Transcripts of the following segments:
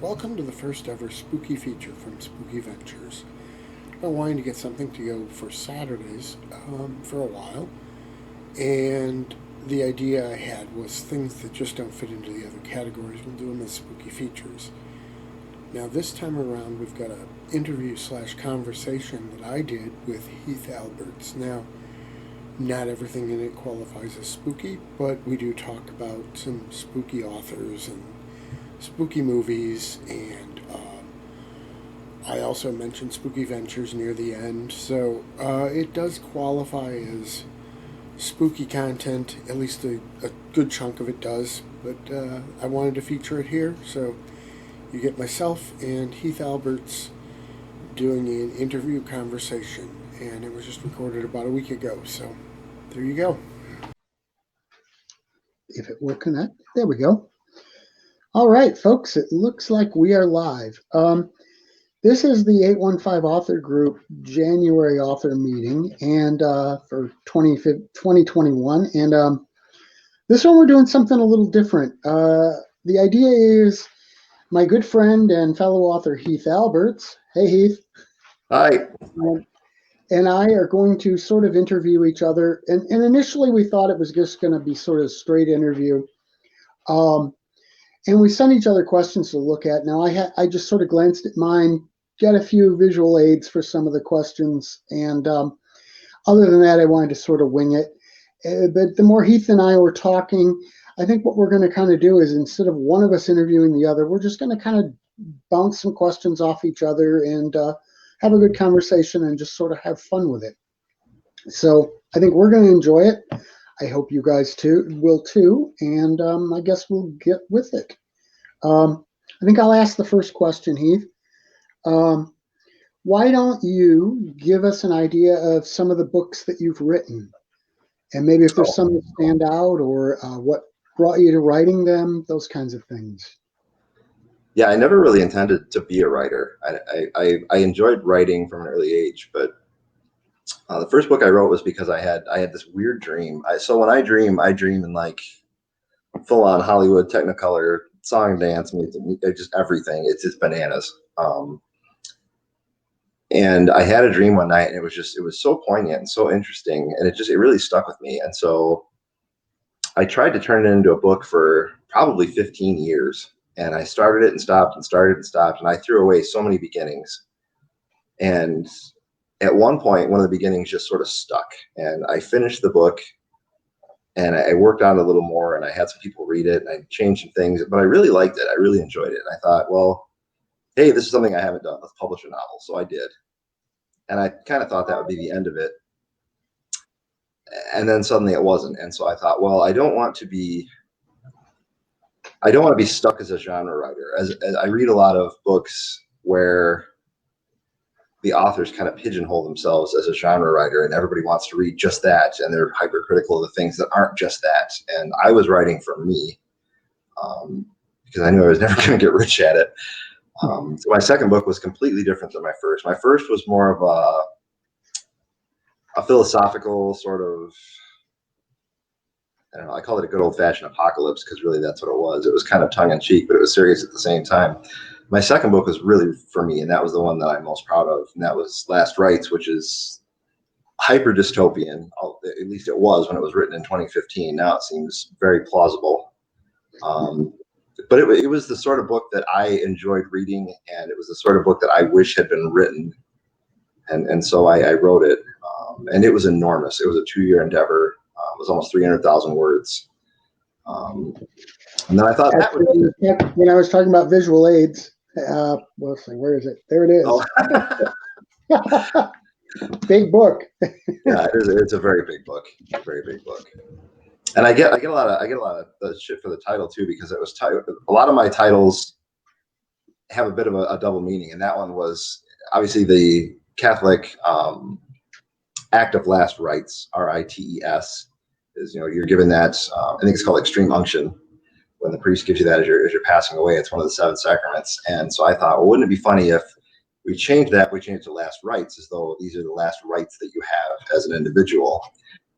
Welcome to the first ever Spooky Feature from Spooky Ventures. I've been wanting to get something to go for Saturdays for a while, and the idea I had was things that just don't fit into the other categories. We'll do them as Spooky Features. Now, this time around, we've got an interview slash conversation that I did with Heath Alberts. Now, not everything in it qualifies as spooky, but we do talk about some spooky authors and spooky movies, and I also mentioned Spooky Ventures near the end, so it does qualify as spooky content, at least a good chunk of it does, but I wanted to feature it here, so you get myself and Heath Alberts doing an interview conversation, and it was just recorded about a week ago, so there you go. If it will connect, there we go. All right, folks, it looks like we are live. This is the 815 Author Group January author meeting and for 2021. And this one we're doing something a little different. The idea is my good friend and fellow author Heath Alberts. Hey, Heath. Hi. And I are going to sort of interview each other. And initially we thought it was just going to be sort of a straight interview. And we sent each other questions to look at. Now, I just sort of glanced at mine, got a few visual aids for some of the questions. And other than that, I wanted to sort of wing it. But the more Heath and I were talking, I think what we're going to kind of do is instead of one of us interviewing the other, we're just going to kind of bounce some questions off each other and have a good conversation and just sort of have fun with it. So I think we're going to enjoy it. I hope you guys will too, and I guess we'll get with it. I think I'll ask the first question, Heath. Why don't you give us an idea of some of the books that you've written, and maybe if there's some that stand out, or what brought you to writing them, those kinds of things. Yeah, I never really intended to be a writer. I enjoyed writing from an early age, but the first book I wrote was because I had this weird dream. So when I dream in like full-on Hollywood Technicolor song and dance music, just everything. It's bananas. And I had a dream one night, and it was so poignant and so interesting, and it really stuck with me. And so I tried to turn it into a book for probably 15 years, and I started it and stopped and started and stopped, and I threw away so many beginnings. And at one point, one of the beginnings just sort of stuck, and I finished the book, and I worked on it a little more, and I had some people read it, and I changed some things, but I really liked it. I really enjoyed it. And I thought, well, hey, this is something I haven't done. Let's publish a novel. So I did. And I kind of thought that would be the end of it. And then suddenly it wasn't. And so I thought, well, I don't want to be stuck as a genre writer. As I read a lot of books where the authors kind of pigeonhole themselves as a genre writer, and everybody wants to read just that, and they're hypercritical of the things that aren't just that. And I was writing for me because I knew I was never going to get rich at it. So my second book was completely different than my first. My first was more of a philosophical sort of, I don't know, I call it a good old-fashioned apocalypse, because really that's what it was. It was kind of tongue-in-cheek, but it was serious at the same time. My second book was really for me, and that was the one that I'm most proud of, and that was Last Rites, which is hyper dystopian. At least it was when it was written in 2015. Now it seems very plausible. But it was the sort of book that I enjoyed reading, and it was the sort of book that I wish had been written. And so I wrote it, and it was enormous. It was a 2-year endeavor. It was almost 300,000 words. And then I thought that would be... When I was talking about visual aids, let's see, where is it? There it is. Oh. Big book. Yeah, it's a very big book. A very big book. And I get a lot of shit for the title too, because it was a lot of my titles have a bit of a double meaning, and that one was obviously the Catholic act of last rites, rites, is, you're given that. I think it's called extreme unction, when the priest gives you that as you're passing away. It's one of the 7 sacraments. And so I thought, well, wouldn't it be funny if we changed that? We changed it to last rites, as though these are the last rites that you have as an individual.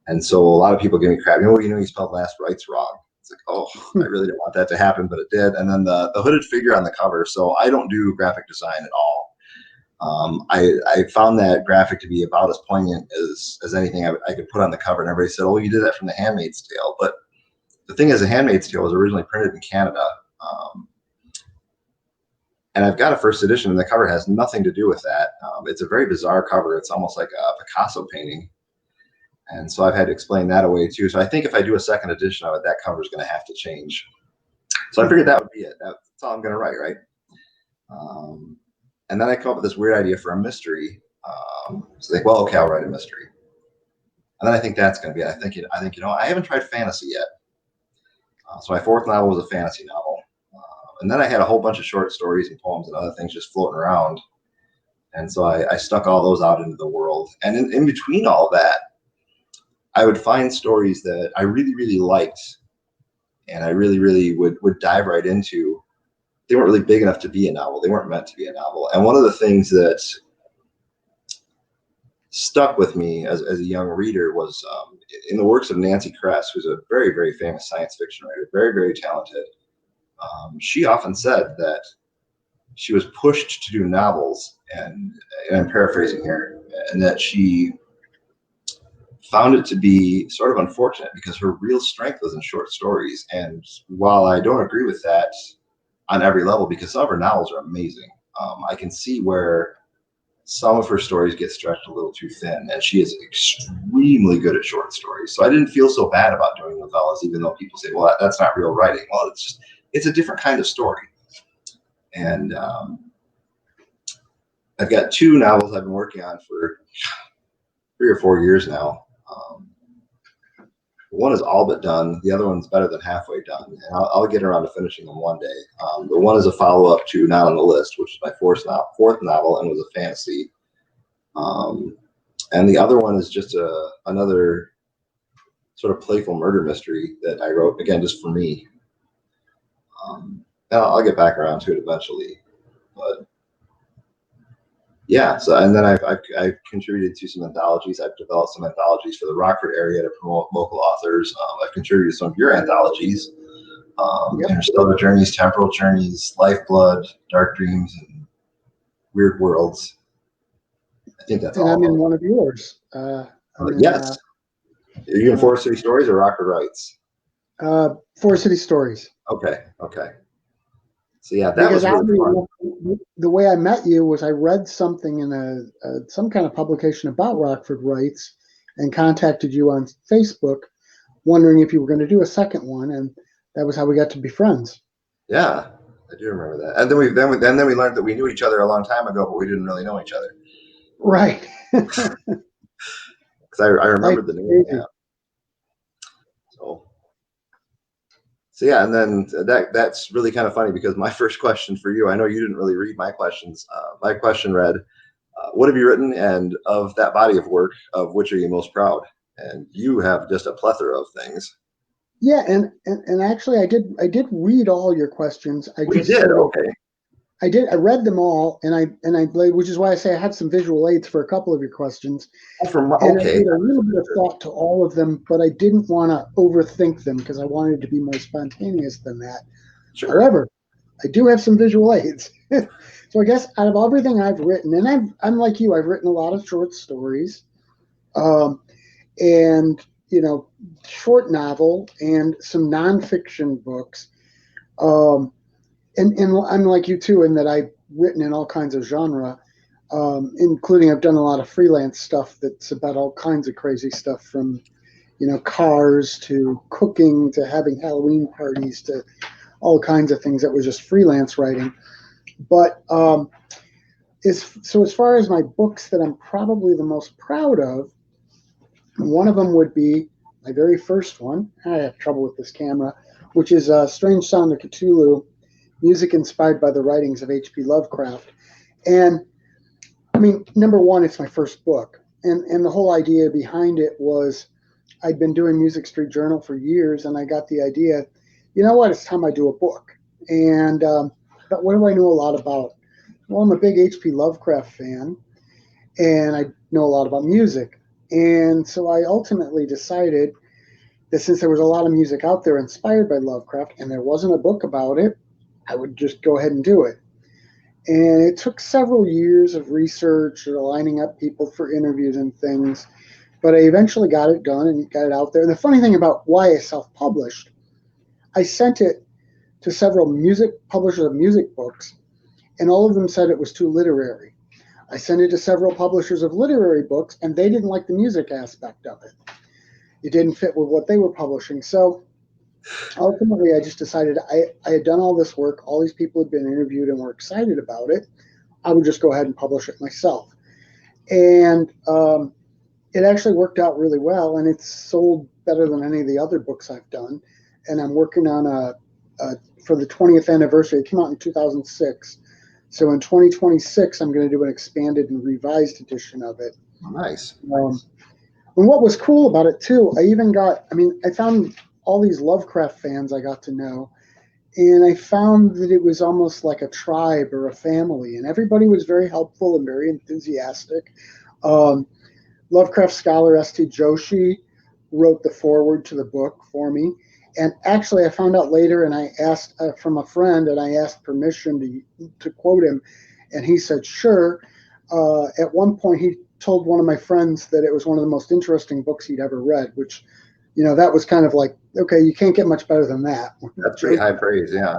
And so a lot of people give me crap. You spelled last rites wrong. It's like, oh, I really didn't want that to happen, but it did. And then the hooded figure on the cover. So I don't do graphic design at all. I found that graphic to be about as poignant as anything I could put on the cover. And everybody said, oh, you did that from The Handmaid's Tale. But the thing is, The Handmaid's Tale was originally printed in Canada. And I've got a first edition, and the cover has nothing to do with that. It's a very bizarre cover. It's almost like a Picasso painting. And so I've had to explain that away too. So I think if I do a second edition of it, that cover is going to have to change. So I figured that would be it. That's all I'm going to write, right? And then I come up with this weird idea for a mystery. So like, well, okay, I'll write a mystery. And then I think that's going to be it. I think, I haven't tried fantasy yet. So my fourth novel was a fantasy novel. And then I had a whole bunch of short stories and poems and other things just floating around. And so I stuck all those out into the world. And in between all that, I would find stories that I really, really liked and I really, really would dive right into. They weren't really big enough to be a novel. They weren't meant to be a novel. And one of the things that stuck with me as a young reader was in the works of Nancy Kress, who's a very, very famous science fiction writer, very, very talented. She often said that she was pushed to do novels, and I'm paraphrasing here, and that she found it to be sort of unfortunate because her real strength was in short stories. And while I don't agree with that on every level, because some of her novels are amazing, I can see where some of her stories get stretched a little too thin, and she is extremely good at short stories. So I didn't feel so bad about doing novellas, even though people say, well, that's not real writing. Well, it's a different kind of story. And I've got two novels I've been working on for 3 or 4 years now. One is all but done. The other one's better than halfway done. And I'll get around to finishing them one day. The one is a follow-up to Not on the List, which is my fourth novel and was a fantasy. And the other one is just another sort of playful murder mystery that I wrote, again, just for me. I'll get back around to it eventually. But yeah, so and then I've contributed to some anthologies. I've developed some anthologies for the Rockford area to promote local authors. I've contributed to some of your anthologies: Interstellar Journeys, Temporal Journeys, Lifeblood, Dark Dreams, and Weird Worlds. I think that's all. And I'm in one of yours. Yes. Are you in Forest City Stories or Rockford Rights? Forest City Stories. Okay. So yeah, that was really fun. The way I met you was I read something in some kind of publication about Rockford Rights and contacted you on Facebook, wondering if you were going to do a second one, and that was how we got to be friends. Yeah, I do remember that. And then we learned that we knew each other a long time ago, but we didn't really know each other. Right. Because I remembered the name. Yeah. So yeah, and then that's really kind of funny because my first question for you, I know you didn't really read my questions. My question read, what have you written, and of that body of work, of which are you most proud? And you have just a plethora of things. Yeah, and actually I did read all your questions. Okay. I read them all, and I which is why I say I had some visual aids for a couple of your questions. I gave a little bit of thought to all of them, but I didn't want to overthink them because I wanted to be more spontaneous than that. Sure. However, I do have some visual aids. So I guess out of everything I've written, and I'm like you, I've written a lot of short stories, and short novel and some nonfiction books. And I'm like you too, in that I've written in all kinds of genre, including I've done a lot of freelance stuff that's about all kinds of crazy stuff, from cars to cooking to having Halloween parties to all kinds of things that was just freelance writing. But as far as my books that I'm probably the most proud of, one of them would be my very first one. I have trouble with this camera, which is Strange Sound of Cthulhu, music inspired by the writings of H.P. Lovecraft. And I mean, number one, it's my first book. And the whole idea behind it was I'd been doing Music Street Journal for years, and I got the idea, it's time I do a book. And but what do I know a lot about? Well, I'm a big H.P. Lovecraft fan, and I know a lot about music. And so I ultimately decided that since there was a lot of music out there inspired by Lovecraft and there wasn't a book about it, I would just go ahead and do it. And it took several years of research or lining up people for interviews and things, but I eventually got it done and got it out there. And the funny thing about why I self-published, I sent it to several music publishers of music books, and all of them said it was too literary. I sent it to several publishers of literary books, and they didn't like the music aspect of it. It didn't fit with what they were publishing. So ultimately, I just decided I had done all this work. All these people had been interviewed and were excited about it. I would just go ahead and publish it myself. And it actually worked out really well, and it's sold better than any of the other books I've done. And I'm working on for the 20th anniversary. It came out in 2006. So in 2026, I'm going to do an expanded and revised edition of it. Nice. And what was cool about it, too, I found all these Lovecraft fans I got to know, and I found that it was almost like a tribe or a family, and everybody was very helpful and very enthusiastic. Lovecraft scholar S.T. Joshi wrote the foreword to the book for me. And actually, I found out later, and I asked from a friend, and I asked permission to quote him, and he said, sure. At one point, he told one of my friends that it was one of the most interesting books he'd ever read, which, that was kind of like, okay, you can't get much better than that. That's pretty high praise, yeah.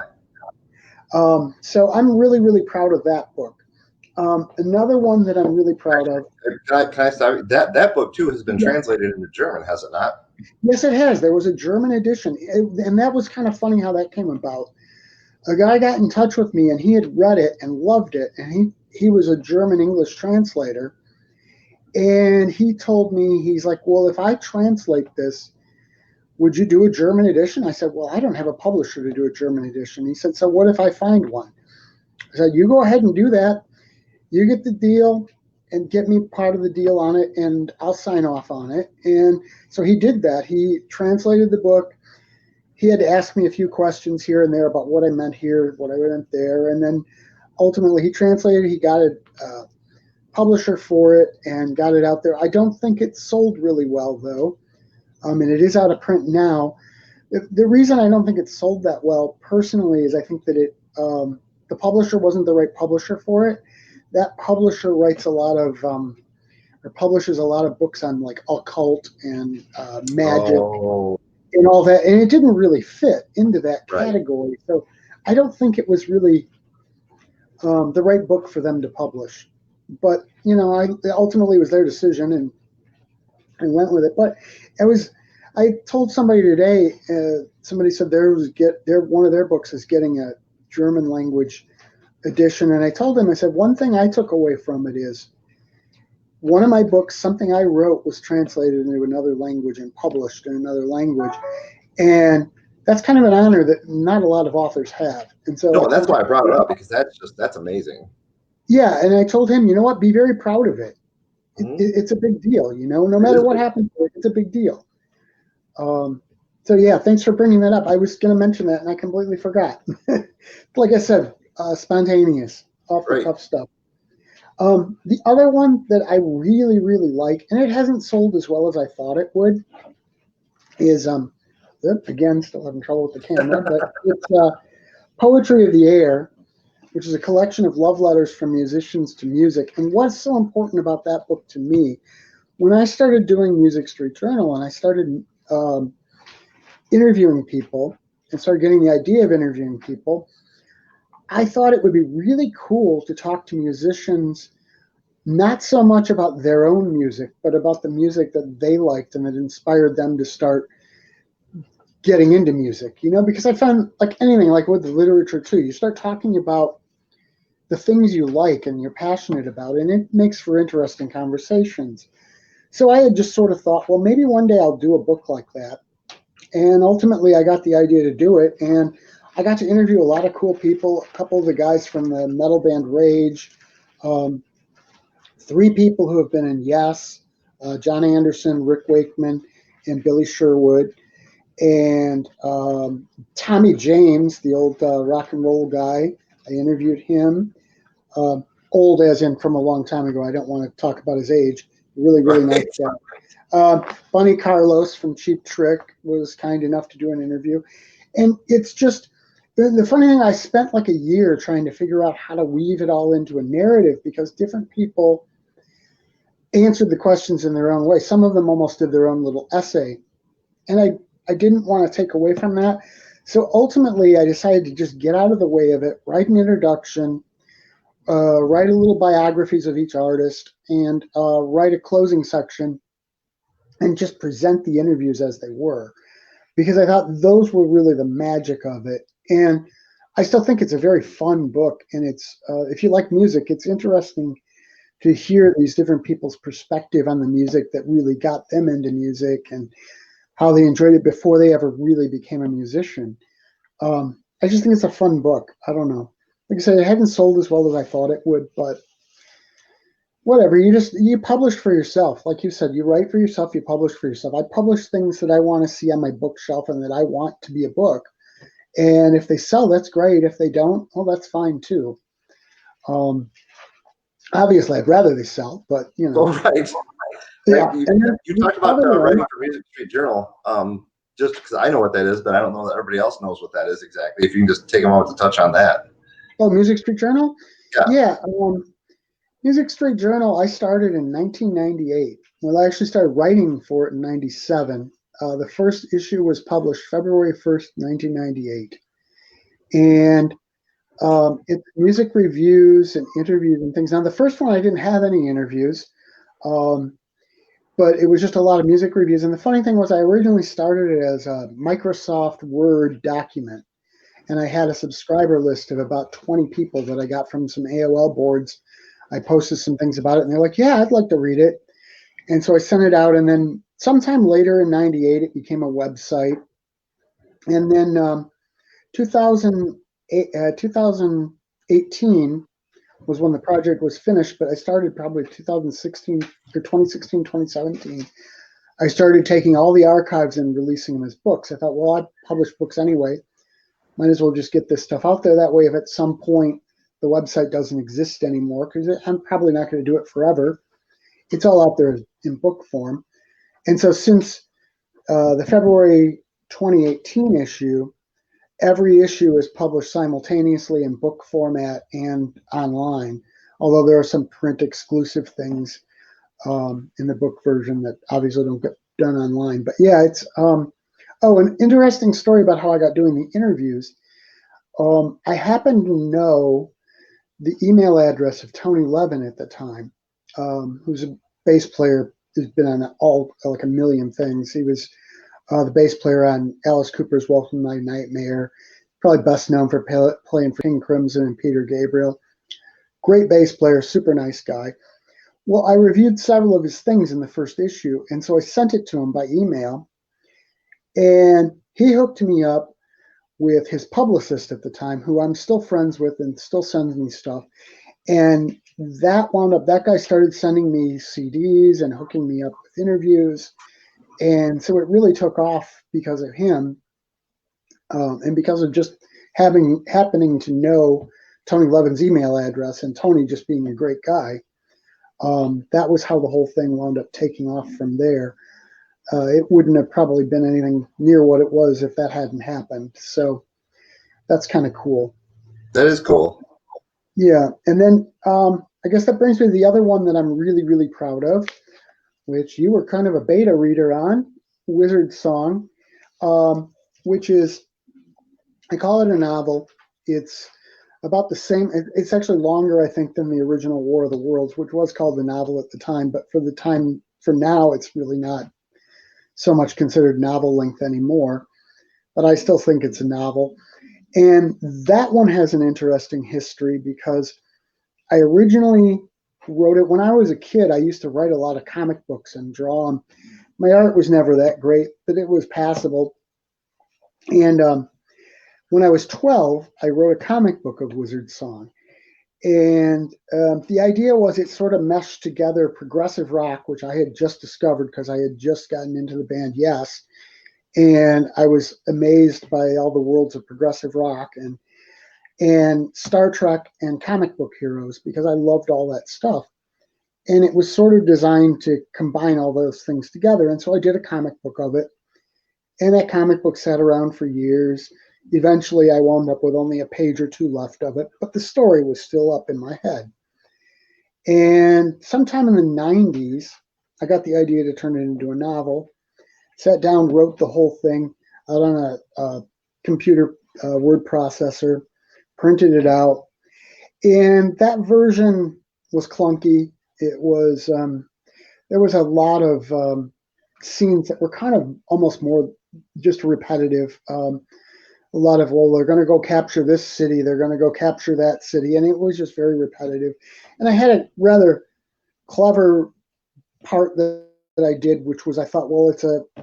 So I'm really, really proud of that book. Another one that I'm really proud of. Can I stop? That book, too, has been translated into German, has it not? Yes, it has. There was a German edition, and that was kind of funny how that came about. A guy got in touch with me, and he had read it and loved it, and he was a German-English translator, and he told me, he's like, well, if I translate this, would you do a German edition? I said, well, I don't have a publisher to do a German edition. He said, so what if I find one? I said, you go ahead and do that. You get the deal and get me part of the deal on it, and I'll sign off on it. And so he did that. He translated the book. He had to ask me a few questions here and there about what I meant here, what I meant there. And then ultimately he translated, he got a publisher for it and got it out there. I don't think it sold really well, though. And it is out of print now. The reason I don't think it sold that well personally is I think that the publisher wasn't the right publisher for it. That publisher writes a lot of, or publishes a lot of books on like occult and magic and all that, and it didn't really fit into that category. Right. So I don't think it was really the right book for them to publish. But ultimately it was their decision, and I went with it. But I told somebody today. Somebody said one of their books is getting a German language edition, and I told him, I said, one thing I took away from it is one of my books, something I wrote, was translated into another language and published in another language, and that's kind of an honor that not a lot of authors have. And so that's why I brought it up, because that's amazing. Yeah, and I told him, you know what, be very proud of it. It's a big deal, no matter what happens, it's a big deal. So yeah, thanks for bringing that up. I was going to mention that and I completely forgot. Like I said, spontaneous, off the cuff stuff. The other one that I really, really like, and it hasn't sold as well as I thought it would, is again, still having trouble with the camera, but it's Poetry of the Air, which is a collection of love letters from musicians to music. And what's so important about that book to me, when I started doing Music Street Journal and I started interviewing people and started getting the idea of interviewing people, I thought it would be really cool to talk to musicians, not so much about their own music, but about the music that they liked and that inspired them to start getting into music, because I found, like anything, like with the literature too, you start talking about the things you like and you're passionate about, and it makes for interesting conversations. So I had just sort of thought, well, maybe one day I'll do a book like that. And ultimately I got the idea to do it, and I got to interview a lot of cool people, a couple of the guys from the metal band Rage, 3 people who have been in Yes, John Anderson, Rick Wakeman, and Billy Sherwood, and Tommy James, the old rock and roll guy. I interviewed him, old as in from a long time ago. I don't want to talk about his age. Really, really nice guy. Bunny Carlos from Cheap Trick was kind enough to do an interview. And it's just, the funny thing, I spent like a year trying to figure out how to weave it all into a narrative because different people answered the questions in their own way. Some of them almost did their own little essay. And I didn't want to take away from that. So ultimately, I decided to just get out of the way of it, write an introduction, write a little biographies of each artist, and write a closing section and just present the interviews as they were. Because I thought those were really the magic of it. And I still think it's a very fun book. And it's if you like music, it's interesting to hear these different people's perspective on the music that really got them into music and how they enjoyed it before they ever really became a musician. I just think it's a fun book. I don't know. Like I said, it hadn't sold as well as I thought it would, but whatever. You publish for yourself. Like you said, you write for yourself, you publish for yourself. I publish things that I want to see on my bookshelf and that I want to be a book. And if they sell, that's great. If they don't, well, that's fine too. Obviously, I'd rather they sell, but you know. Oh, right. Yeah. Right. And then You talked about writing for Music Street Journal. Just because I know what that is, but I don't know that everybody else knows what that is exactly. If you can just take a moment to touch on that. Oh, Music Street Journal? Yeah. Music Street Journal, I started in 1998. Well, I actually started writing for it in 97. The first issue was published February 1st, 1998. And it's music reviews and interviews and things. Now, the first one, I didn't have any interviews, but it was just a lot of music reviews. And the funny thing was, I originally started it as a Microsoft Word document. And I had a subscriber list of about 20 people that I got from some AOL boards. I posted some things about it, and they're like, yeah, I'd like to read it. And so I sent it out, and then sometime later in 98, it became a website. And then 2018 was when the project was finished, but I started probably 2016 or 2016, 2017. I started taking all the archives and releasing them as books. I thought, well, I publish books anyway. Might as well just get this stuff out there. That way, if at some point the website doesn't exist anymore, because I'm probably not going to do it forever, it's all out there in book form. And so since the February 2018 issue, every issue is published simultaneously in book format and online, although there are some print exclusive things in the book version that obviously don't get done online. But yeah, it's an interesting story about how I got doing the interviews. I happen to know the email address of Tony Levin at the time, who's a bass player who's been on like a million things. He was the bass player on Alice Cooper's Welcome to My Nightmare, probably best known for playing for King Crimson and Peter Gabriel. Great bass player, super nice guy. Well, I reviewed several of his things in the first issue, and so I sent it to him by email, and he hooked me up with his publicist at the time, who I'm still friends with and still sends me stuff. And that guy started sending me CDs and hooking me up with interviews. And so it really took off because of him, and because of just happening to know Tony Levin's email address and Tony just being a great guy. That was how the whole thing wound up taking off from there. It wouldn't have probably been anything near what it was if that hadn't happened. So that's kind of cool. That is cool. Yeah. And then I guess that brings me to the other one that I'm really, really proud of, which you were kind of a beta reader on, Wizard Song, which is, I call it a novel. It's about the same. It's actually longer, I think, than the original War of the Worlds, which was called the novel at the time. But for now, it's really not so much considered novel length anymore, but I still think it's a novel. And that one has an interesting history because I originally wrote it when I was a kid. I used to write a lot of comic books and draw them. My art was never that great, but it was passable. And when I was 12, I wrote a comic book of Wizard Song. And the idea was it sort of meshed together progressive rock, which I had just discovered because I had just gotten into the band Yes. And I was amazed by all the worlds of progressive rock and Star Trek and comic book heroes because I loved all that stuff. And it was sort of designed to combine all those things together. And so I did a comic book of it. And that comic book sat around for years. Eventually, I wound up with only a page or two left of it, but the story was still up in my head. And sometime in the 90s, I got the idea to turn it into a novel. Sat down, wrote the whole thing out on a computer word processor, printed it out. And that version was clunky. It was there was a lot of scenes that were kind of almost more just repetitive. A lot of, well, they're going to go capture this city, they're going to go capture that city, and it was just very repetitive. And I had a rather clever part that I did, which was I thought, well,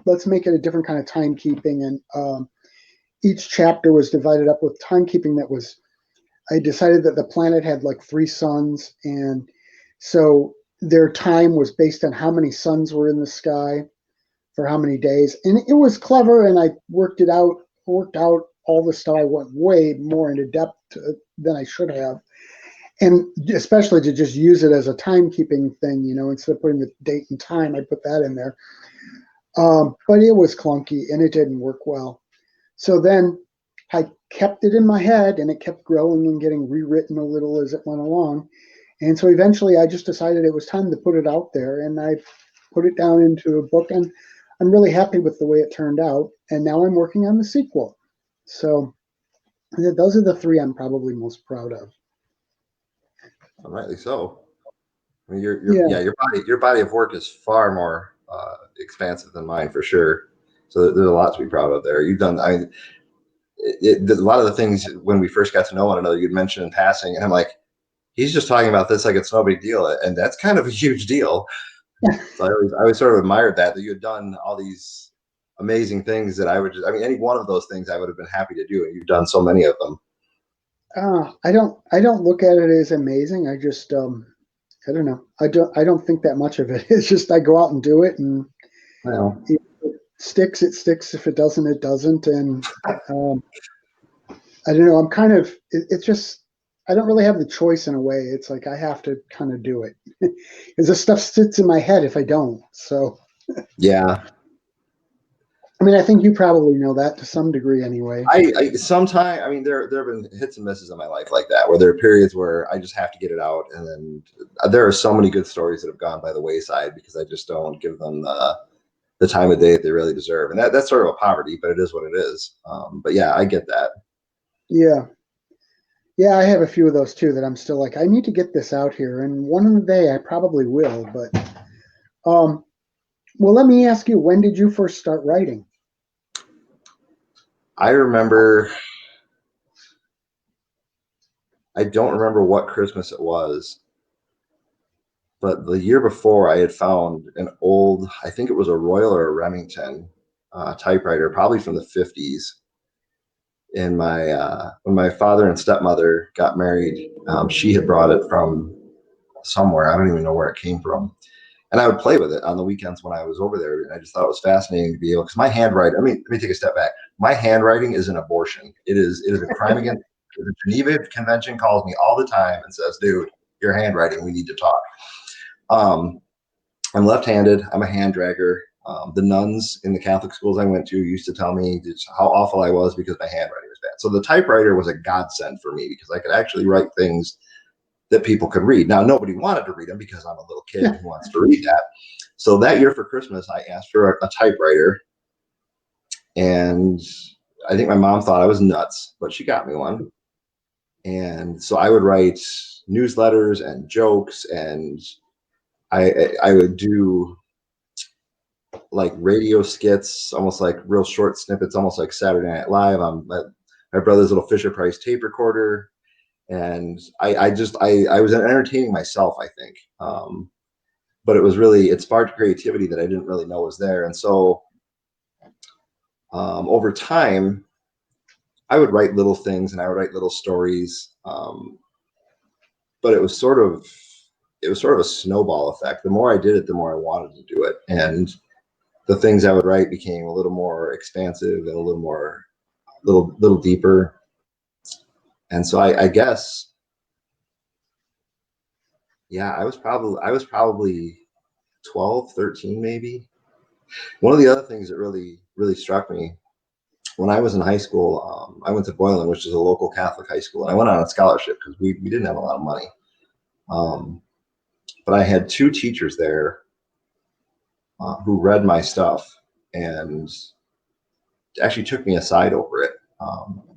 let's make it a different kind of timekeeping, and each chapter was divided up with timekeeping that was. I decided that the planet had like 3 suns, and so their time was based on how many suns were in the sky for how many days, and it was clever. And I worked out all the stuff. I went way more into depth than I should have, and especially to just use it as a timekeeping thing, instead of putting the date and time, I put that in there. But it was clunky and it didn't work well. So then I kept it in my head, and it kept growing and getting rewritten a little as it went along. And so eventually I just decided it was time to put it out there, and I put it down into a book, and I'm really happy with the way it turned out. And now I'm working on the sequel. So those are the 3 I'm probably most proud of. Rightly so. I mean, your body of work is far more expansive than mine, for sure. So there's a lot to be proud of there. You've done. A lot of the things when we first got to know one another, you'd mention in passing, and I'm like, he's just talking about this like it's no big deal, and that's kind of a huge deal. So I always sort of admired that you had done all these amazing things that any one of those things I would have been happy to do, and you've done so many of them. I don't look at it as amazing. I just I don't know. I don't think that much of it. It's just I go out and do it, and if it sticks, it sticks. If it doesn't, it doesn't. And I don't know. I'm kind of. It's just I don't really have the choice in a way. It's like I have to kind of do it because this stuff sits in my head if I don't. So yeah. I mean, I think you probably know that to some degree anyway. Sometimes, there have been hits and misses in my life like that, where there are periods where I just have to get it out. And then there are so many good stories that have gone by the wayside because I just don't give them the time of day that they really deserve. And that's sort of a poverty, but it is what it is. But yeah, I get that. Yeah. Yeah, I have a few of those too that I'm still like, I need to get this out here. And one day I probably will. But, well, let me ask you, when did you first start writing? I remember, I don't remember what Christmas it was, but the year before I had found an old, I think it was a Royal or a Remington typewriter, probably from the 50s. In when my father and stepmother got married, she had brought it from somewhere. I don't even know where it came from. And I would play with it on the weekends when I was over there. And I just thought it was fascinating to be able, because my handwriting, let me take a step back. My handwriting is an abortion. It is a crime against the Geneva Convention calls me all the time and says, dude, your handwriting, we need to talk. I'm left-handed. I'm a hand dragger. The nuns in the Catholic schools I went to used to tell me how awful I was because my handwriting was bad. So the typewriter was a godsend for me because I could actually write things that people could read. Now, nobody wanted to read them because I'm a little kid who wants to read that. So that year for Christmas, I asked for a typewriter. And I think my mom thought I was nuts, but she got me one. And so I would write newsletters and jokes, and I would do like radio skits, almost like real short snippets, almost like Saturday Night Live on my brother's little Fisher Price tape recorder. And I was entertaining myself, I think. But it sparked creativity that I didn't really know was there. And so over time, I would write little things and I would write little stories. But it was sort of a snowball effect. The more I did it, the more I wanted to do it. And the things I would write became a little more expansive and a little deeper. And so I guess Yeah, I was probably 12, 13 maybe. One of the other things that really struck me when I was in high school, I went to Boylan, which is a local Catholic high school, and I went on a scholarship because we didn't have a lot of money. Um, but I had two teachers there who read my stuff and actually took me aside over it.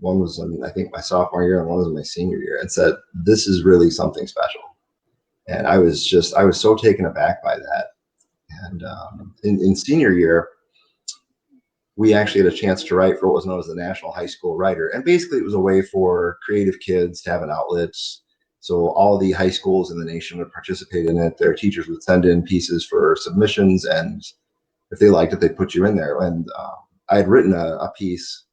One was in, I think, my sophomore year, and one was in my senior year, and said, "This is really something special." And I was so taken aback by that. And in senior year, we actually had a chance to write for what was known as the National High School Writer. And basically, it was a way for creative kids to have an outlet. So all the high schools in the nation would participate in it. Their teachers would send in pieces for submissions, and if they liked it, they'd put you in there. And I had written a piece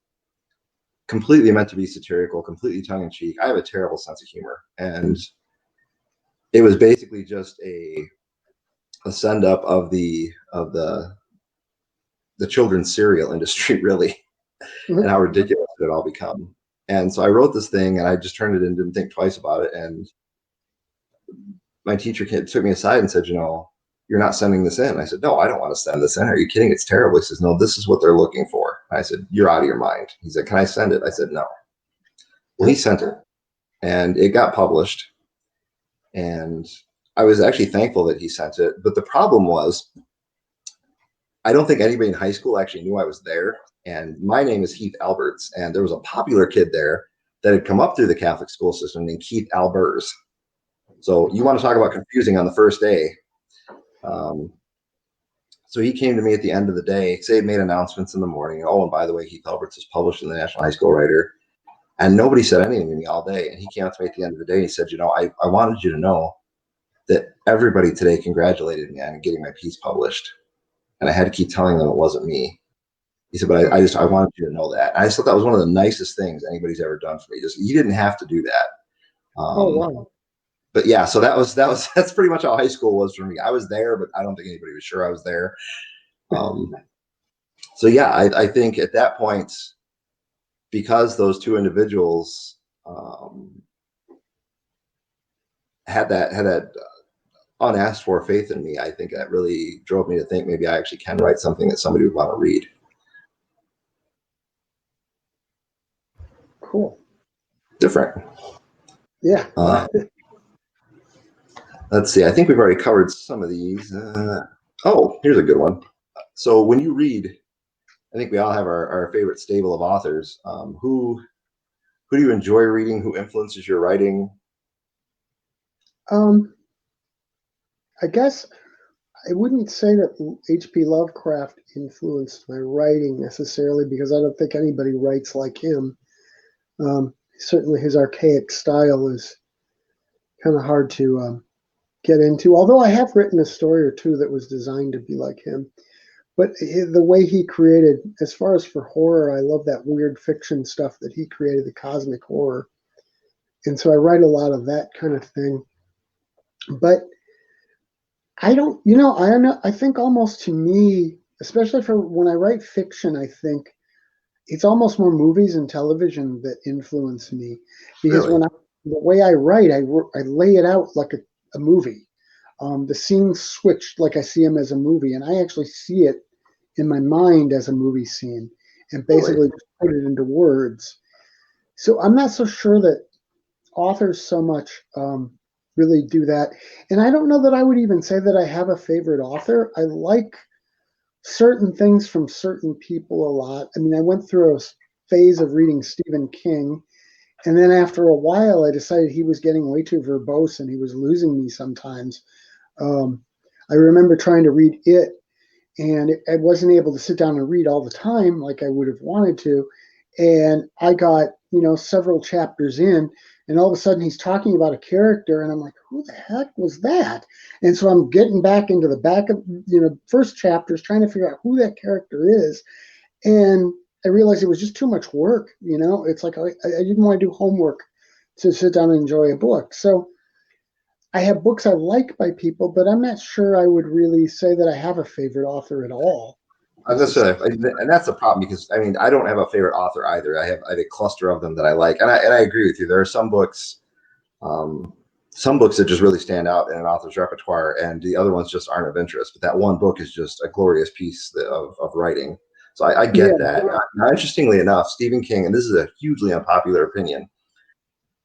completely meant to be satirical, completely tongue in cheek. I have a terrible sense of humor, and it was basically just a send up of the children's cereal industry, really, and how ridiculous it had all become. And so I wrote this thing, and I just turned it in, didn't think twice about it. And my teacher took me aside and said, "You're not sending this in." I said, "No, I don't want to send this in. Are you kidding? It's terrible." He says, "No, this is what they're looking for." I said, "You're out of your mind." He said, "Can I send it?" I said, "No." Well, he sent it, and it got published. And I was actually thankful that he sent it. But the problem was, I don't think anybody in high school actually knew I was there. And my name is Heath Alberts, and there was a popular kid there that had come up through the Catholic school system named Keith Albers. So you want to talk about confusing on the first day. So he came to me at the end of the day, say, made announcements in the morning. Oh, and by the way, Heath Alberts is published in the National High School Writer. And nobody said anything to me all day. And he came up to me at the end of the day and he said, I wanted you to know that everybody today congratulated me on getting my piece published. And I had to keep telling them it wasn't me. He said, but I wanted you to know that. And I just thought that was one of the nicest things anybody's ever done for me. Just, you didn't have to do that. Oh wow. But yeah, so that's pretty much how high school was for me. I was there, but I don't think anybody was sure I was there. So yeah, I think at that point, because those two individuals had that unasked for faith in me, I think that really drove me to think maybe I actually can write something that somebody would want to read. Cool. Different. Yeah. Let's see. I think we've already covered some of these. Here's a good one. So when you read, I think we all have our favorite stable of authors. Who do you enjoy reading? Who influences your writing? I guess I wouldn't say that H.P. Lovecraft influenced my writing necessarily, because I don't think anybody writes like him. Certainly his archaic style is kind of hard to get into, although I have written a story or two that was designed to be like him. But the way he created, as far as for horror, I love that weird fiction stuff that he created, the cosmic horror. And so I write a lot of that kind of thing. But I don't, I think almost, to me, especially for when I write fiction, I think it's almost more movies and television that influence me, because Really? The way I write, I lay it out like a movie. The scenes switched like I see them as a movie, and I actually see it in my mind as a movie scene, and basically just put it into words. So I'm not so sure that authors so much really do that. And I don't know that I would even say that I have a favorite author. I like certain things from certain people a lot. I mean, I went through a phase of reading Stephen King, and then after a while, I decided he was getting way too verbose and he was losing me sometimes. I remember trying to read it, and I wasn't able to sit down and read all the time like I would have wanted to. And I got, several chapters in, and all of a sudden he's talking about a character, and I'm like, who the heck was that? And so I'm getting back into the back of, first chapters, trying to figure out who that character is. And I realized it was just too much work. It's like I didn't want to do homework to sit down and enjoy a book. So I have books I like by people, but I'm not sure I would really say that I have a favorite author at all. I was gonna say, and that's a problem, because I mean, I don't have a favorite author either. I have a cluster of them that I like, and I agree with you. There are some books some books that just really stand out in an author's repertoire, and the other ones just aren't of interest. But that one book is just a glorious piece of writing. So I get that. Now, interestingly enough, Stephen King, and this is a hugely unpopular opinion,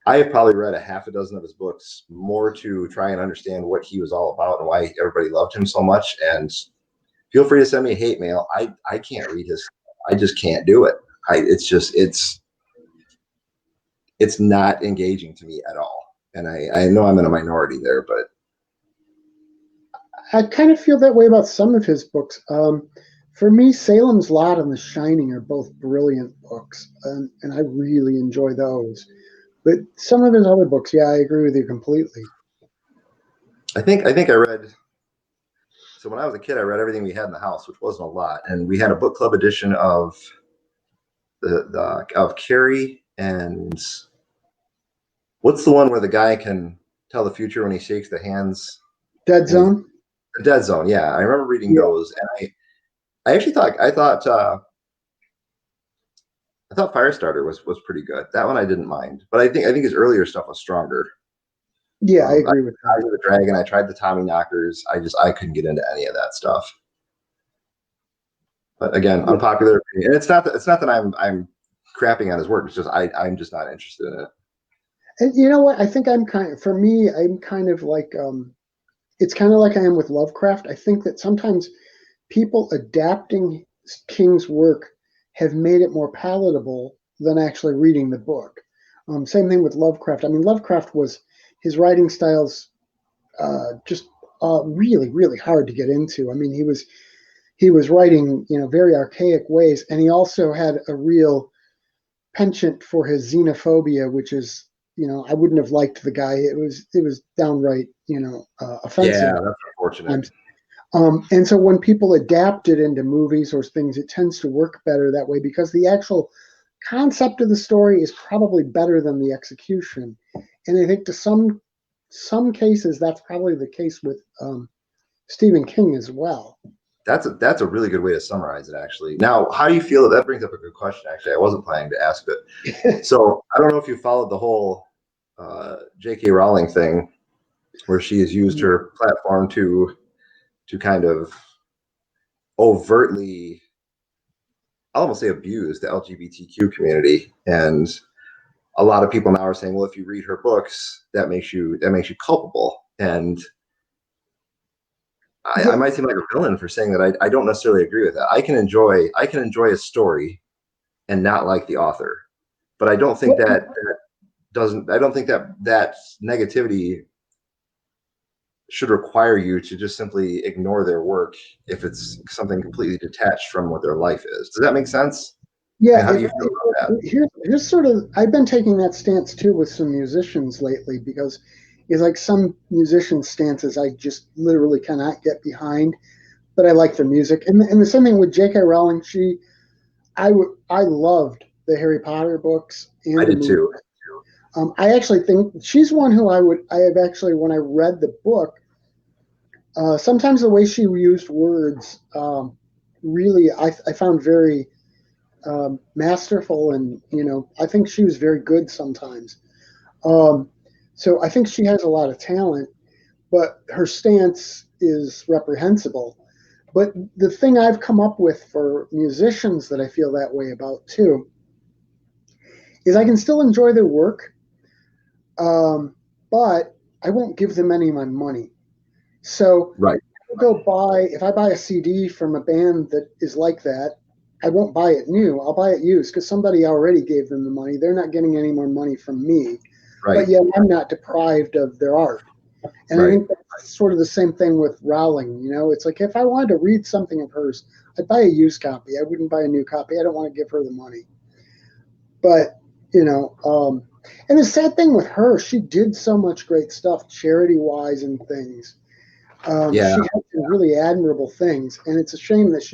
I have probably read a half a dozen of his books more to try and understand what he was all about and why everybody loved him so much. And feel free to send me hate mail. I can't read his. I just can't do it. It's not engaging to me at all. And I know I'm in a minority there, but I kind of feel that way about some of his books. For me, Salem's Lot and The Shining are both brilliant books, and I really enjoy those. But some of his other books, yeah, I agree with you completely. I think I read. So when I was a kid, I read everything we had in the house, which wasn't a lot, and we had a book club edition of of Carrie, and what's the one where the guy can tell the future when he shakes the hands? Dead Zone. The Dead Zone, yeah. I remember reading those, and I actually thought Firestarter was pretty good. That one I didn't mind, but I think his earlier stuff was stronger. Yeah, I agree with that. I tried the Dragon. I tried the Tommy Knockers. I couldn't get into any of that stuff. But again, unpopular opinion. And it's not that I'm crapping on his work. It's just I'm just not interested in it. And you know what? I think I'm kind of like it's kind of like I am with Lovecraft. I think that sometimes people adapting King's work have made it more palatable than actually reading the book. Same thing with Lovecraft. I mean, Lovecraft was his writing styles just really, really hard to get into. I mean, he was writing, very archaic ways, and he also had a real penchant for his xenophobia, which is, I wouldn't have liked the guy. It was downright, offensive. Yeah, that's unfortunate. And so when people adapt it into movies or things, it tends to work better that way because the actual concept of the story is probably better than the execution. And I think to some cases, that's probably the case with Stephen King as well. That's a really good way to summarize it, actually. Now, how do you feel? That brings up a good question, actually. I wasn't planning to ask it. So I don't know if you followed the whole J.K. Rowling thing, where she has used her platform to kind of overtly, I'll almost say, abuse the LGBTQ community. And a lot of people now are saying, well, if you read her books, that makes you culpable. And I might seem like a villain for saying that. I don't necessarily agree with that. I can enjoy a story and not like the author, but I don't think that negativity should require you to just simply ignore their work if it's something completely detached from what their life is. Does that make sense? Yeah. How do you feel about that? Here's sort of, I've been taking that stance too with some musicians lately, because it's like some musician stances I just literally cannot get behind, but I like the music. And the same thing with J.K. Rowling. I loved the Harry Potter books. And I did too. I actually think she's one who when I read the book, sometimes the way she used words, really, I found very masterful, and I think she was very good sometimes. So I think she has a lot of talent, but her stance is reprehensible. But the thing I've come up with for musicians that I feel that way about too is I can still enjoy their work, but I won't give them any of my money. So right. If I buy a CD from a band that is like that, I won't buy it new. I'll buy it used because somebody already gave them the money. They're not getting any more money from me. Right. But yet I'm not deprived of their art. And I think that's sort of the same thing with Rowling. It's like if I wanted to read something of hers, I'd buy a used copy. I wouldn't buy a new copy. I don't want to give her the money. But, and the sad thing with her, she did so much great stuff charity-wise and things. She had some really admirable things. And it's a shame that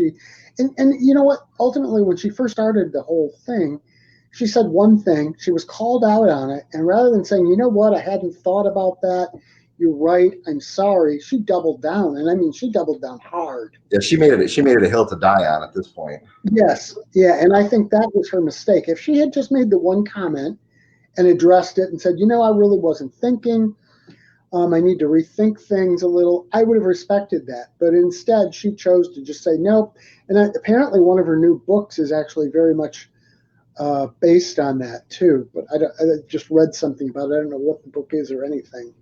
and you know what? Ultimately, when she first started the whole thing, she said one thing, she was called out on it, and rather than saying, you know what, I hadn't thought about that, you're right, I'm sorry, she doubled down. And I mean, she doubled down hard. Yeah, she made it a hill to die on at this point. Yes, yeah, and I think that was her mistake. If she had just made the one comment and addressed it and said, I really wasn't thinking, I need to rethink things a little, I would have respected that. But instead, she chose to just say nope. And apparently, one of her new books is actually very much based on that too. But I just read something about it. I don't know what the book is or anything.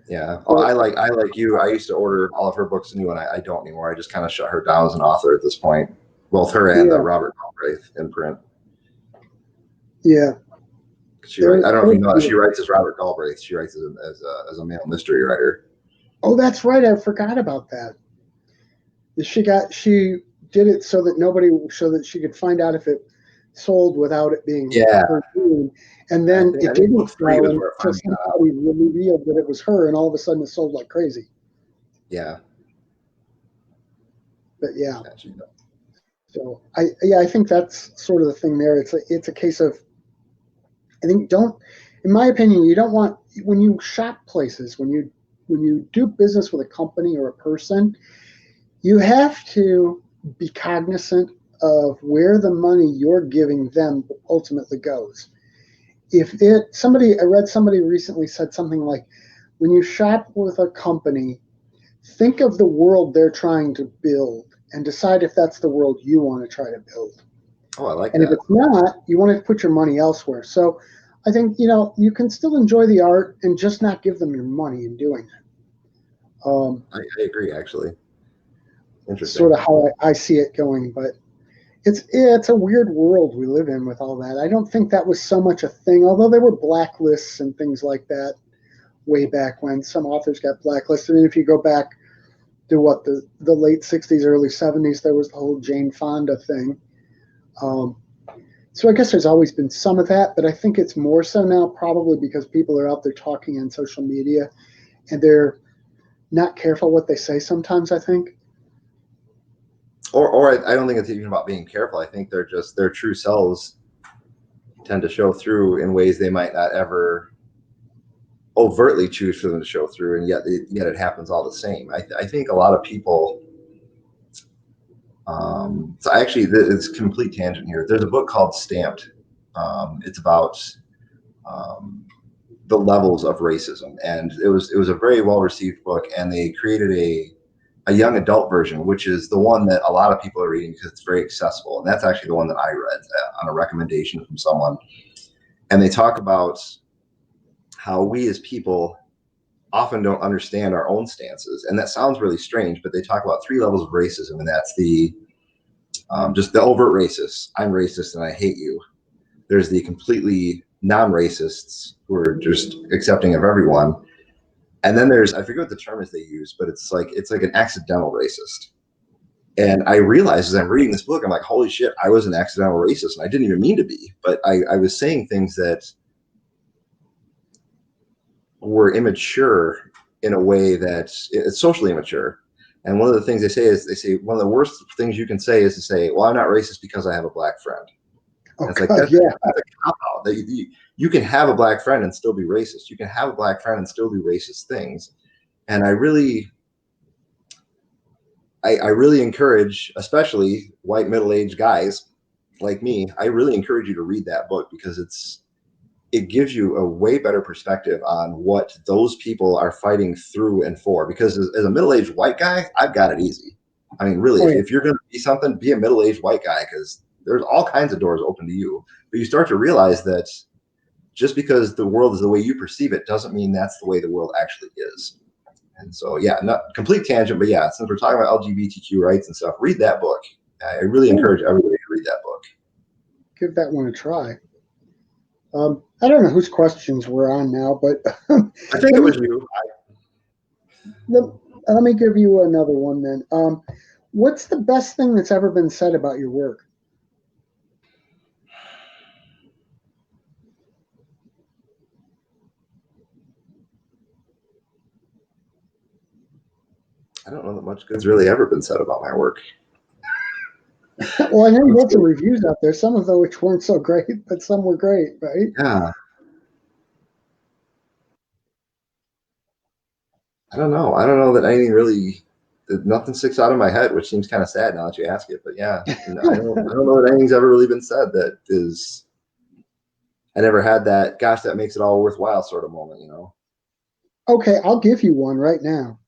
Yeah. Oh, I like you. I used to order all of her books new, and I don't anymore. I just kind of shut her down as an author at this point. Both her and Yeah. Robert Galbraith imprint. Yeah. I don't know if you know that she writes as Robert Galbraith. She writes as a male mystery writer. Oh, that's right. I forgot about that. She did it so that she could find out if it sold without it being her doing. And then it didn't sell until somebody revealed that it was her, and all of a sudden it sold like crazy. Yeah. But yeah. So I think that's sort of the thing there. It's a case of, I think, in my opinion, you don't want, when you shop places, when you do business with a company or a person, you have to be cognizant of where the money you're giving them ultimately goes. I read somebody recently said something like, when you shop with a company, think of the world they're trying to build and decide if that's the world you want to try to build. Oh, I like that. And if it's not, you want to put your money elsewhere. So I think, you can still enjoy the art and just not give them your money in doing it. I agree, actually. Interesting. Sort of how I see it going, but it's a weird world we live in with all that. I don't think that was so much a thing, although there were blacklists and things like that way back when. Some authors got blacklisted. And if you go back to the late 60s, early 70s, there was the whole Jane Fonda thing. So I guess there's always been some of that, but I think it's more so now, probably because people are out there talking on social media and they're not careful what they say sometimes, I think. Or I don't think it's even about being careful. I think they're just, their true selves tend to show through in ways they might not ever overtly choose for them to show through, and yet it happens all the same. I think a lot of people. So actually, it's a complete tangent here. There's a book called Stamped. It's about the levels of racism, and it was a very well received book, and they created a young adult version, which is the one that a lot of people are reading because it's very accessible. And that's actually the one that I read on a recommendation from someone. And they talk about how we as people often don't understand our own stances. And that sounds really strange, but they talk about 3 levels of racism. And that's just the overt racist. I'm racist and I hate you. There's the completely non-racists who are just accepting of everyone. And then there's, I forget what the term is they use, but it's like an accidental racist. And I realized as I'm reading this book, I'm like, holy shit, I was an accidental racist, and I didn't even mean to be. But I was saying things that were immature in a way that it's socially immature. And one of the things they say one of the worst things you can say is to say, well, I'm not racist because I have a black friend. Oh, it's like, that's a cop-out. You can have a black friend and still be racist. You can have a black friend and still do racist things. And I really encourage, especially white middle-aged guys like me, I really encourage you to read that book, because it gives you a way better perspective on what those people are fighting through and for. Because as a middle-aged white guy, I've got it easy. I mean, really, if you're going to be something, be a middle-aged white guy, because there's all kinds of doors open to you. But you start to realize that just because the world is the way you perceive it doesn't mean that's the way the world actually is. And so, yeah, not complete tangent, but yeah, since we're talking about LGBTQ rights and stuff, read that book. I really encourage everybody to read that book. Give that one a try. I don't know whose questions we're on now, but I think it was you. Let me give you another one then. What's the best thing that's ever been said about your work? I don't know that much good's really ever been said about my work. Well, I know you had some reviews out there, some of which weren't so great, but some were great, right? Yeah. I don't know. I don't know that anything really, nothing sticks out of my head, which seems kind of sad now that you ask it. But yeah, I don't know that anything's ever really been said that is, I never had that, gosh, that makes it all worthwhile sort of moment, Okay, I'll give you one right now.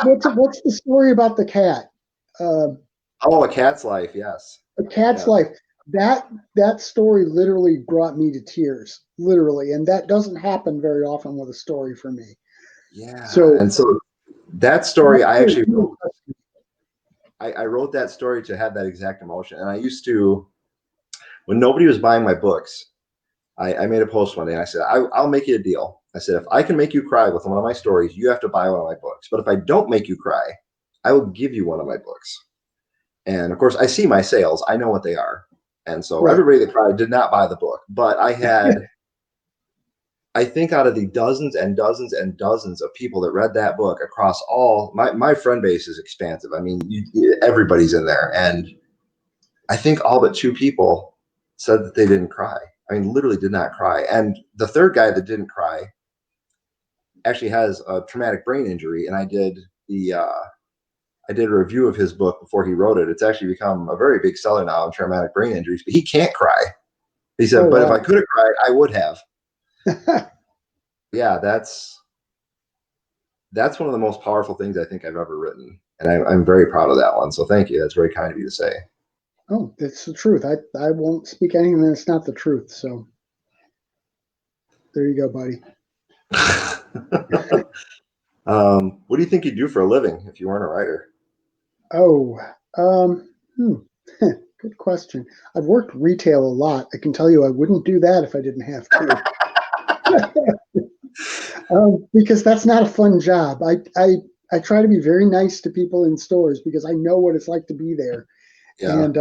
What's the story about the cat? Uh, Oh, A Cat's Life. Yes. a cat's Yes. life. That story literally brought me to tears, literally, and that doesn't happen very often with a story for me. Yeah. So And so that that story, I story actually really wrote. touched me. I wrote that story to have that exact emotion. And I used to, when nobody was buying my books, I made a post one day and I said, I'll make you a deal. I said, if I can make you cry with one of my stories, you have to buy one of my books. But if I don't make you cry, I will give you one of my books. And of course, I see my sales, I know what they are. And so Right. everybody that cried did not buy the book. But I had, I think out of the dozens and dozens and dozens of people that read that book across all, my friend base is expansive. I mean, everybody's in there. And I think all but two people said that they didn't cry. I mean, literally did not cry. And the third guy that didn't cry actually has a traumatic brain injury. And the I did a review of his book before he wrote it. It's actually become a very big seller now in traumatic brain injuries. But he can't cry. He Oh said, but if I wow. could have cried, I would have. Yeah, that's one of the most powerful things I think I've ever written, and I'm very proud of that one. So thank you. That's very kind of you to say. Oh, it's the truth. I won't speak anything that's not the truth. So there you go, buddy. What do you think you'd do for a living if you weren't a writer? Oh, um, hmm. Good question. I've worked retail a lot. I can tell you I wouldn't do that if I didn't have to. Because that's not a fun job. I try to be very nice to people in stores because I know what it's like to be there. Yeah, And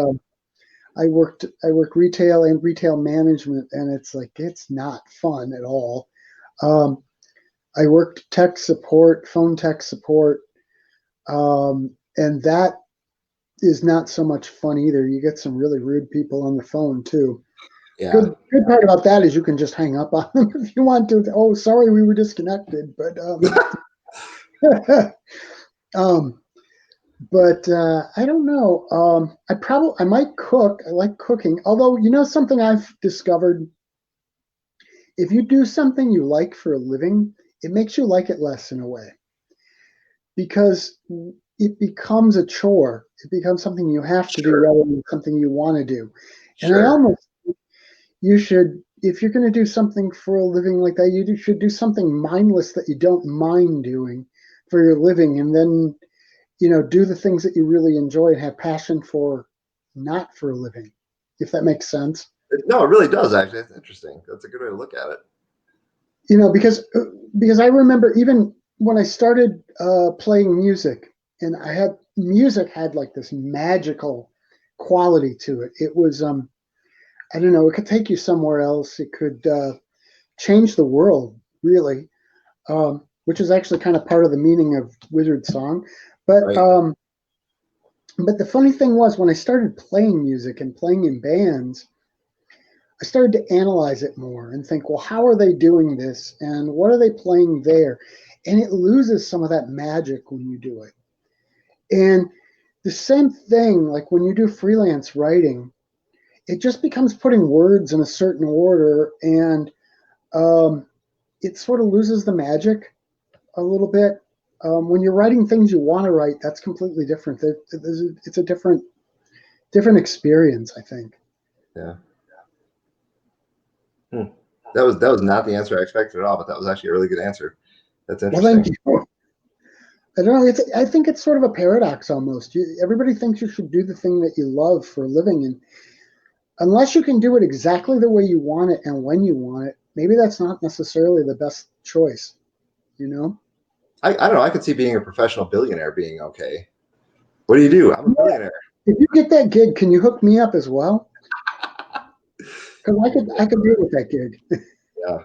I work retail and retail management, and it's like it's not fun at all. Um, I worked tech support, phone tech support, and that is not so much fun either. You get some really rude people on the phone too. yeah. Good part about that is you can just hang up on them if you want to. Oh, sorry, we were disconnected, but um, I don't know. I might cook. I like cooking. Although you know something I've discovered, if you do something you like for a living, it makes you like it less in a way because it becomes a chore. It becomes something you have to do Sure, rather than something you want to do. And I sure. almost you should, if you're going to do something for a living like that, should do something mindless that you don't mind doing for your living, and then do the things that you really enjoy and have passion for, not for a living, if that makes sense. No, it really does. Actually, that's interesting. That's a good way to look at it. Because I remember even when I started playing music, and I had music had like this magical quality to it. It was I don't know, it could take you somewhere else. It could change the world, really, which is actually kind of part of the meaning of Wizard Song. But Right. but the funny thing was when I started playing music and playing in bands, I started to analyze it more and think, well, how are they doing this, and what are they playing there? And it loses some of that magic when you do it. And the same thing, like when you do freelance writing, it just becomes putting words in a certain order, and um, it sort of loses the magic a little bit. When you're writing things you want to write, that's completely different. It's a different experience, I think. Yeah. Hmm. That was not the answer I expected at all, but that was actually a really good answer. That's Well, thank interesting. you. I don't know. I think it's sort of a paradox almost. Everybody thinks you should do the thing that you love for a living, and unless you can do it exactly the way you want it and when you want it, maybe that's not necessarily the best choice. You know? I don't know. I could see being a professional billionaire being okay. What do you do? I'm a Yeah. billionaire. If you get that gig, can you hook me up as well? Because I could deal with that gig. Yeah.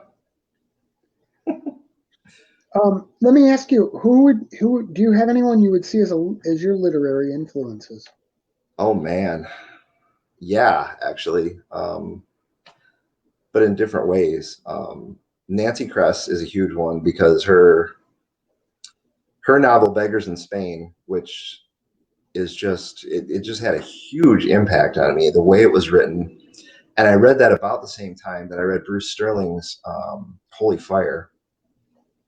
Let me ask you, who do you have anyone you would see as your literary influences? Oh man. Yeah, actually. But in different ways. Nancy Kress is a huge one because her novel Beggars in Spain, which is just it just had a huge impact on me, the way it was written. And I read that about the same time that I read Bruce Sterling's Holy Fire.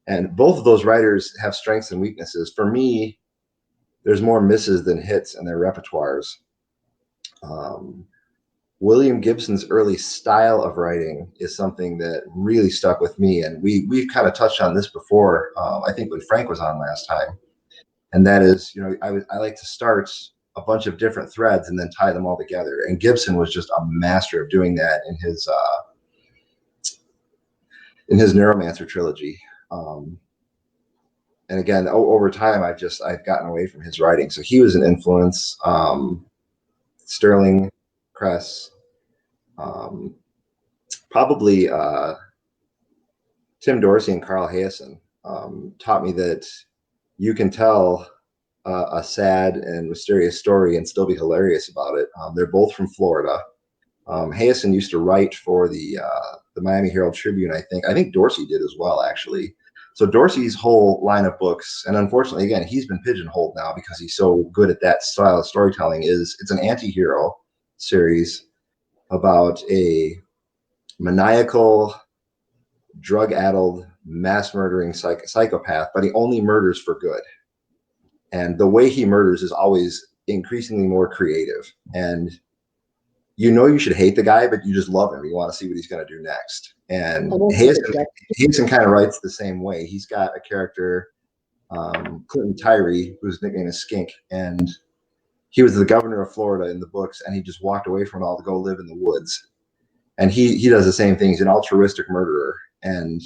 And both of those writers have strengths and weaknesses. For me, there's more misses than hits in their repertoires. William Gibson's early style of writing is something that really stuck with me. And we've kind of touched on this before, I think when Frank was on last time. And that is, I like to start a bunch of different threads and then tie them all together. And Gibson was just a master of doing that in his Neuromancer trilogy. And again, over time, I've gotten away from his writing. So he was an influence. Sterling Kress, probably Tim Dorsey and Carl Hayesen taught me that you can tell a sad and mysterious story and still be hilarious about it. They're both from Florida. Hayesen used to write for the Miami Herald Tribune, I think. I think Dorsey did as well, actually. So Dorsey's whole line of books, and unfortunately, again, he's been pigeonholed now because he's so good at that style of storytelling, it's an anti-hero series about a maniacal, drug-addled, mass-murdering psychopath, but he only murders for good. And the way he murders is always increasingly more creative. And you should hate the guy, but you just love him. You want to see what he's going to do next. And Hayesen kind of writes the same way. He's got a character, Clinton Tyree, whose nickname is Skink, and he was the governor of Florida in the books, and he just walked away from it all to go live in the woods. And he does the same thing. He's an altruistic murderer, and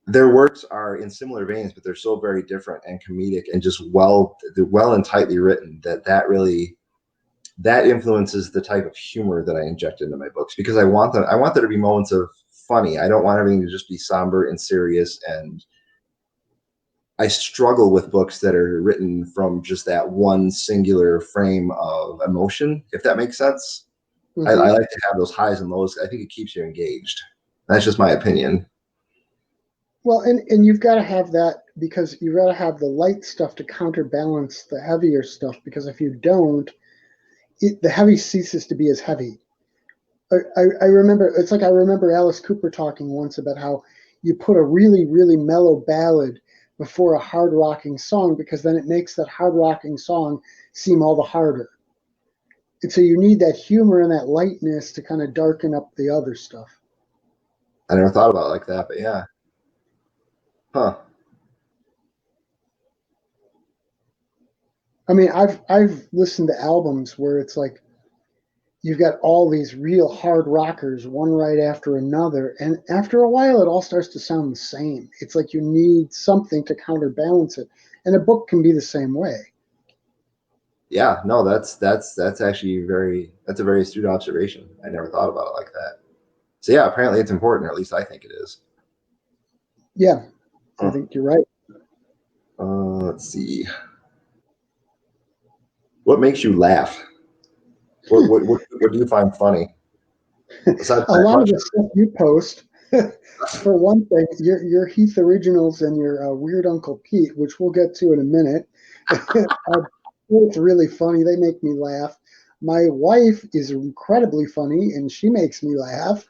their works are in similar veins, but they're so very different and comedic and just well and tightly written that influences the type of humor that I inject into my books, because I want there to be moments of funny. I don't want everything to just be somber and serious. And I struggle with books that are written from just that one singular frame of emotion, if that makes sense. Mm-hmm. I like to have those highs and lows. I think it keeps you engaged. That's just my opinion. Well, and you've got to have that, because you've got to have the light stuff to counterbalance the heavier stuff, because if you don't, the heavy ceases to be as heavy. I remember Alice Cooper talking once about how you put a really, really mellow ballad before a hard rocking song, because then it makes that hard rocking song seem all the harder. And so you need that humor and that lightness to kind of darken up the other stuff. I never thought about it like that, but yeah. Huh. I mean, I've listened to albums where it's like you've got all these real hard rockers, one right after another, and after a while it all starts to sound the same. It's like you need something to counterbalance it, and a book can be the same way. Yeah, no, that's actually that's a very astute observation. I never thought about it like that. So yeah, apparently it's important, or at least I think it is. Yeah, I think you're right. Let's see. What makes you laugh? What do you find funny? A lot of the stuff you post. For one thing, your Heath originals and your Weird Uncle Pete, which we'll get to in a minute, it's really funny. They make me laugh. My wife is incredibly funny, and she makes me laugh.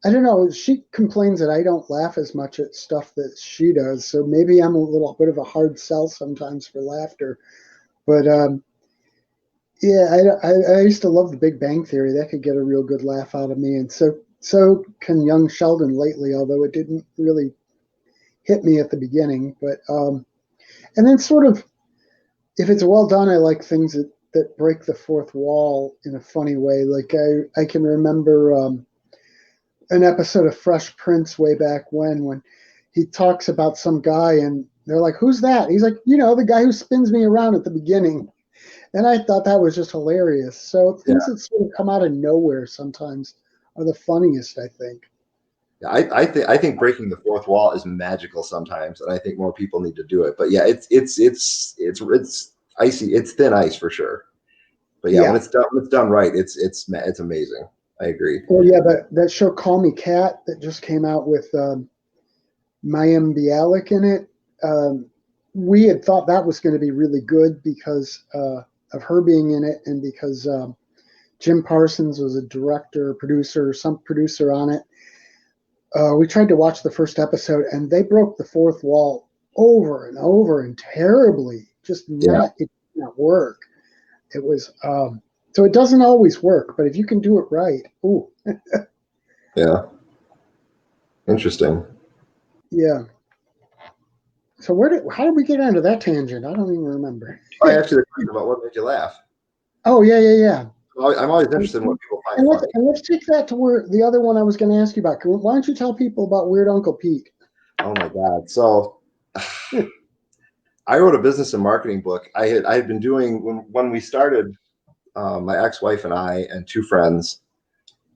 I don't know. She complains that I don't laugh as much at stuff that she does. So maybe I'm a little bit of a hard sell sometimes for laughter. But yeah, I used to love The Big Bang Theory. That could get a real good laugh out of me. And so can Young Sheldon lately, although it didn't really hit me at the beginning. But and then sort of, if it's well done, I like things that break the fourth wall in a funny way. Like I can remember an episode of Fresh Prince way back when he talks about some guy and they're like, "Who's that?" He's like, the guy who spins me around at the beginning. And I thought that was just hilarious. So things that sort of come out of nowhere sometimes are the funniest, I think. I think breaking the fourth wall is magical sometimes, and I think more people need to do it. But yeah, it's icy. It's thin ice for sure. But yeah, when it's done right, it's amazing. I agree. Well, yeah, that show Call Me Kat that just came out with Mayim Bialik in it. We had thought that was going to be really good because of her being in it, and because Jim Parsons was a director, producer, some producer on it. we tried to watch the first episode, and they broke the fourth wall over and over and terribly. Just Yeah. not, it did not work. It was so it doesn't always work, but if you can do it right, ooh, Yeah. Interesting. yeah. So how did we get onto that tangent? I don't even remember. I asked you the question about what made you laugh. Oh yeah. I'm always interested in what people find And funny. let's take that to where the other one I was going to ask you about. Why don't you tell people about Weird Uncle Pete? Oh my God. So I wrote a business and marketing book. I had been doing when we started, my ex-wife and I and two friends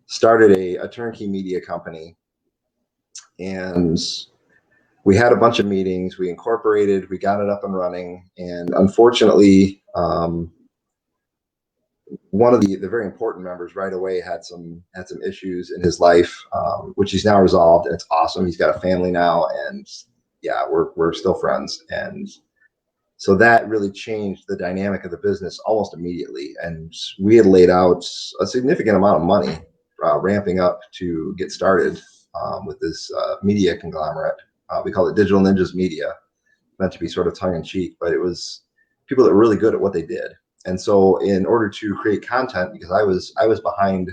started a turnkey media company, and we had a bunch of meetings. We incorporated, we got it up and running, and unfortunately, one of the very important members right away had some issues in his life, which he's now resolved, and it's awesome. He's got a family now, and yeah, we're still friends. And so that really changed the dynamic of the business almost immediately. And we had laid out a significant amount of money ramping up to get started with this media conglomerate. We call it Digital Ninjas Media, meant to be sort of tongue in cheek, but it was people that were really good at what they did. And so in order to create content, because I was behind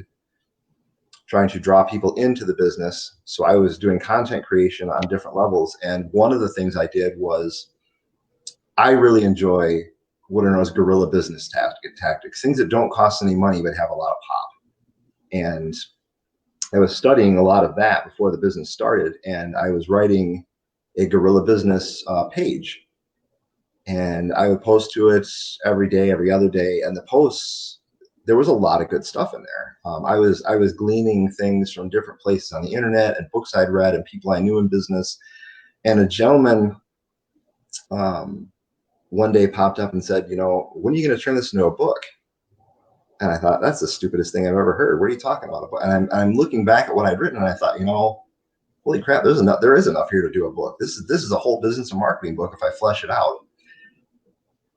trying to draw people into the business, so I was doing content creation on different levels. And one of the things I did was I really enjoy what are known as guerrilla business tactics, things that don't cost any money but have a lot of pop. And I was studying a lot of that before the business started, and I was writing a guerrilla business page. And I would post to it every day, every other day. And the posts, there was a lot of good stuff in there. I was gleaning things from different places on the internet and books I'd read and people I knew in business. And a gentleman one day popped up and said, when are you going to turn this into a book? And I thought, that's the stupidest thing I've ever heard. What are you talking about? And I'm looking back at what I'd written, and I thought, holy crap, there is enough here to do a book. This is a whole business and marketing book if I flesh it out.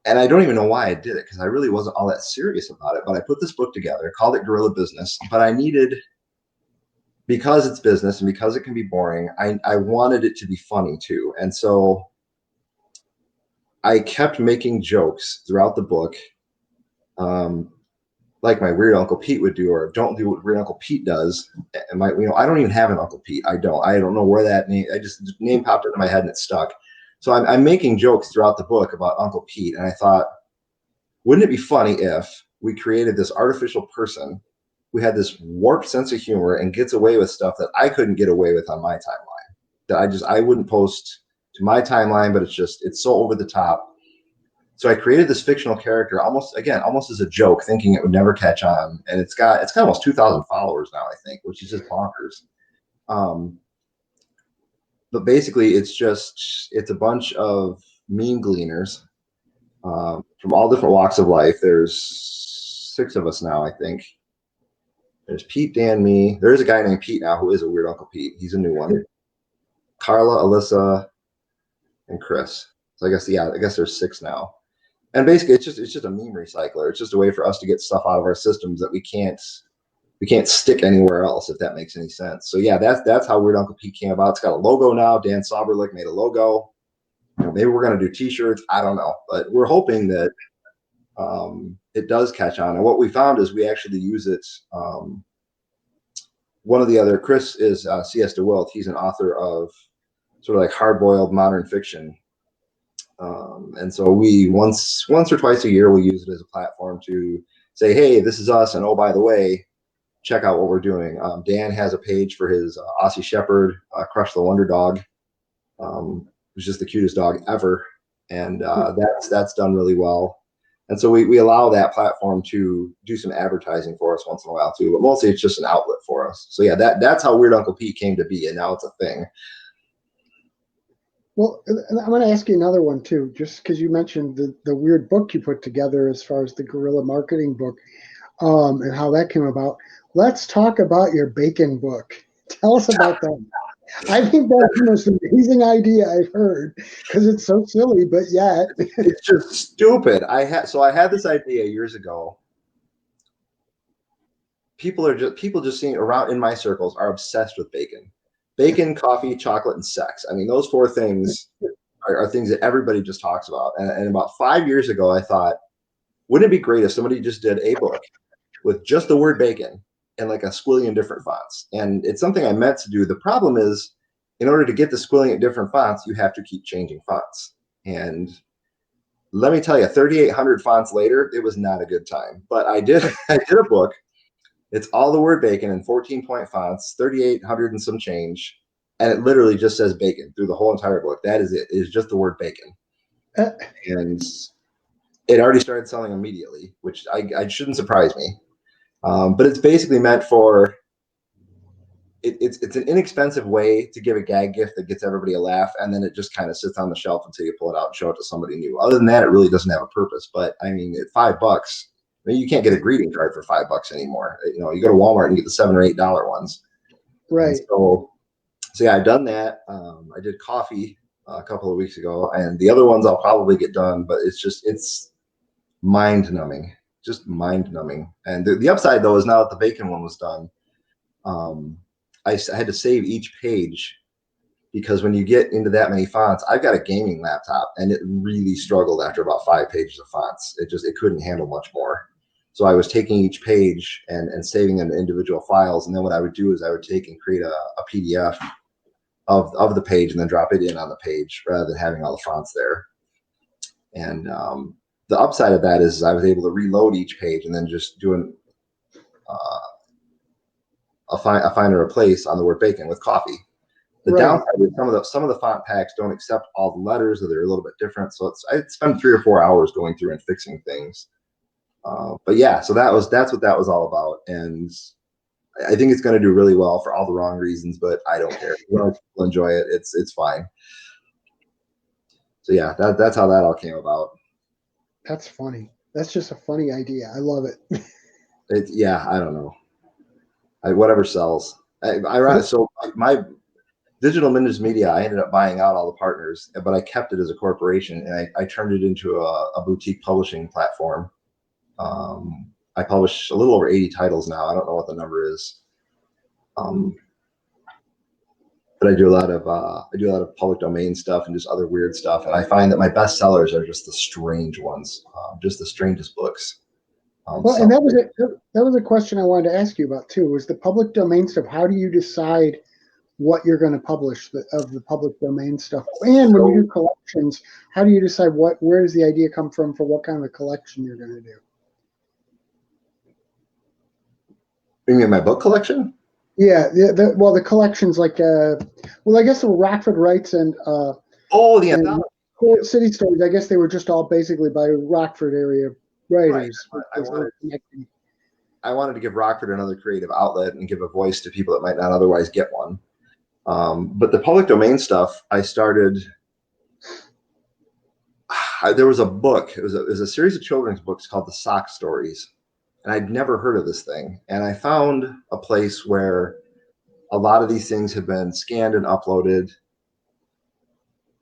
And I don't even know why I did it, because I really wasn't all that serious about it. But I put this book together, called it Guerrilla Business. But I needed, because it's business and because it can be boring, I wanted it to be funny too. And so I kept making jokes throughout the book, like my Weird Uncle Pete would do, or don't do what Weird Uncle Pete does. And I don't even have an Uncle Pete. I don't know where that name. The name popped into my head and it stuck. So I'm making jokes throughout the book about Uncle Pete, and I thought, wouldn't it be funny if we created this artificial person who had this warped sense of humor and gets away with stuff that I couldn't get away with on my timeline, that I wouldn't post to my timeline, but it's so over the top. So I created this fictional character almost as a joke, thinking it would never catch on, and it's got almost 2,000 followers now, I think, which is just bonkers. But basically, it's a bunch of meme gleaners from all different walks of life. There's 6 of us now, I think. There's Pete, Dan, me. There's a guy named Pete now who is a Weird Uncle Pete. He's a new one. Carla, Alyssa, and Chris. So I guess there's 6 now. And basically, it's just a meme recycler. It's just a way for us to get stuff out of our systems that we can't stick anywhere else, if that makes any sense. So yeah, that's how Weird Uncle Pete came about. It's got a logo now. Dan Sauberlich made a logo. Maybe we're going to do T-shirts. I don't know, but we're hoping that it does catch on. And what we found is we actually use it. One of the other, Chris is C.S. DeWilt. He's an author of sort of like hard-boiled modern fiction. And so we once or twice a year, we use it as a platform to say, hey, this is us. And oh, by the way, check out what we're doing. Dan has a page for his Aussie Shepherd, Crush the Wonder Dog, who's just the cutest dog ever. And that's done really well. And so we allow that platform to do some advertising for us once in a while too, but mostly it's just an outlet for us. So yeah, that's how Weird Uncle Pete came to be, and now it's a thing. Well, I'm going to ask you another one too, just because you mentioned the weird book you put together as far as the guerrilla marketing book, and how that came about. Let's talk about your bacon book. Tell us about that. I think that's the most amazing idea I've heard, because it's so silly, but yet it's just stupid. I had this idea years ago. People just seeing around in my circles are obsessed with bacon. bacon, coffee, chocolate, and sex. I mean, those four things are things that everybody just talks about. And about 5 years ago, I thought, wouldn't it be great if somebody just did a book with just the word bacon and like a squillion different fonts? And it's something I meant to do. The problem is, in order to get the squillion different fonts, you have to keep changing fonts. And let me tell you, 3,800 fonts later, it was not a good time. But I did a book. It's all the word bacon in 14-point fonts, 3,800 and some change. And it literally just says bacon through the whole entire book. That is it. It is just the word bacon. And it already started selling immediately, which I shouldn't surprise me. But it's basically meant for, it's an inexpensive way to give a gag gift that gets everybody a laugh, and then it just kind of sits on the shelf until you pull it out and show it to somebody new. Other than that, it really doesn't have a purpose. But I mean, at $5, I mean, you can't get a greeting card for $5 anymore. You know, you go to Walmart and you get the $7 or $8 ones. Right. So yeah, I've done that. I did coffee a couple of weeks ago, and the other ones I'll probably get done, but it's mind numbing, just mind numbing. And the upside though is now that the bacon one was done, I had to save each page, because when you get into that many fonts, I've got a gaming laptop and it really struggled after about 5 pages of fonts. It couldn't handle much more. So I was taking each page and saving them in individual files. And then what I would do is I would take and create a PDF of the page and then drop it in on the page rather than having all the fonts there. And the upside of that is I was able to reload each page and then just do a find and replace on the word bacon with coffee. The downside is some of the font packs don't accept all the letters, or they're a little bit different. So I spent 3 or 4 hours going through and fixing things. But yeah, so that's what that was all about. And I think it's going to do really well for all the wrong reasons, but I don't care. As long as people enjoy it, it's fine. So yeah, that's how that all came about. That's funny. That's just a funny idea. I love it. Yeah, I don't know. Whatever sells. So my Digital Minutes Media, I ended up buying out all the partners, but I kept it as a corporation, and I turned it into a boutique publishing platform. I publish a little over 80 titles now. I don't know what the number is, but I do a lot of public domain stuff and just other weird stuff. And I find that my best sellers are just the strange ones, just the strangest books. Well, and that was a question I wanted to ask you about too. Was the public domain stuff? How do you decide what you're going to publish of the public domain stuff? And when you do collections, how do you decide where does the idea come from for what kind of a collection you're going to do? You mean my book collection? Yeah, the collections like I guess the Rockford Wrights and City Stories. I guess they were just all basically by Rockford area writers. Right. I wanted to give Rockford another creative outlet and give a voice to people that might not otherwise get one. But the public domain stuff, I started. There was a book. It was a series of children's books called The Sock Stories, and I'd never heard of this thing. And I found a place where a lot of these things had been scanned and uploaded.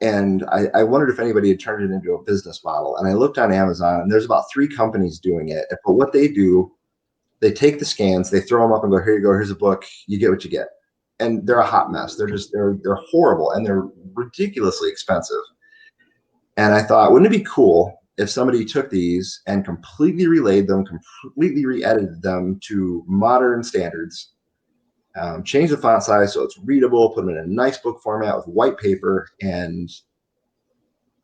And I wondered if anybody had turned it into a business model. And I looked on Amazon, and there's about 3 companies doing it. But what they do, they take the scans, they throw them up and go, here you go, here's a book, you get what you get. And they're a hot mess. They're horrible, and they're ridiculously expensive. And I thought, wouldn't it be cool if somebody took these and completely relayed them, completely re-edited them to modern standards, change the font size so it's readable, put them in a nice book format with white paper. And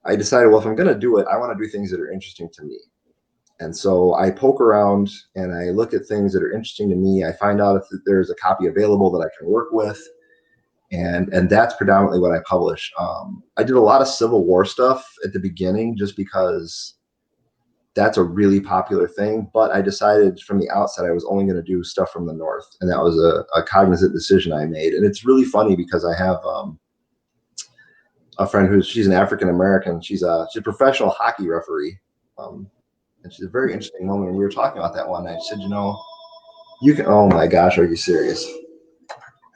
I decided, well, if I'm going to do it, I want to do things that are interesting to me. And so I poke around and I look at things that are interesting to me. I find out if there's a copy available that I can work with. And that's predominantly what I publish. I did a lot of Civil War stuff at the beginning just because that's a really popular thing. But I decided from the outset I was only going to do stuff from the North. And that was a cognizant decision I made. And it's really funny because I have a friend she's an African-American. She's a professional hockey referee. And she's a very interesting woman. And we were talking about that one night. She said, you can, oh my gosh, are you serious?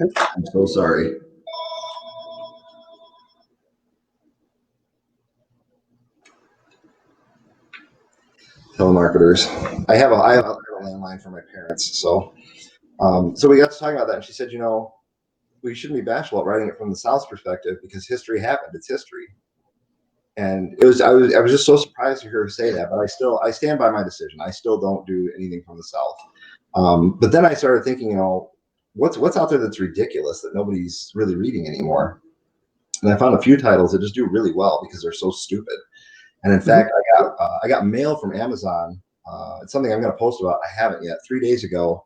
I'm so sorry. Telemarketers. I have a landline for my parents. So we got to talking about that. And she said, we shouldn't be bashful at writing it from the South's perspective because history happened. It's history. And I was just so surprised to hear her say that, but I stand by my decision. I still don't do anything from the South. But then I started thinking, you know, what's out there that's ridiculous that nobody's really reading anymore. And I found a few titles that just do really well because they're so stupid. And in fact, I got mail from Amazon. It's something I'm going to post about. I haven't yet. 3 days ago,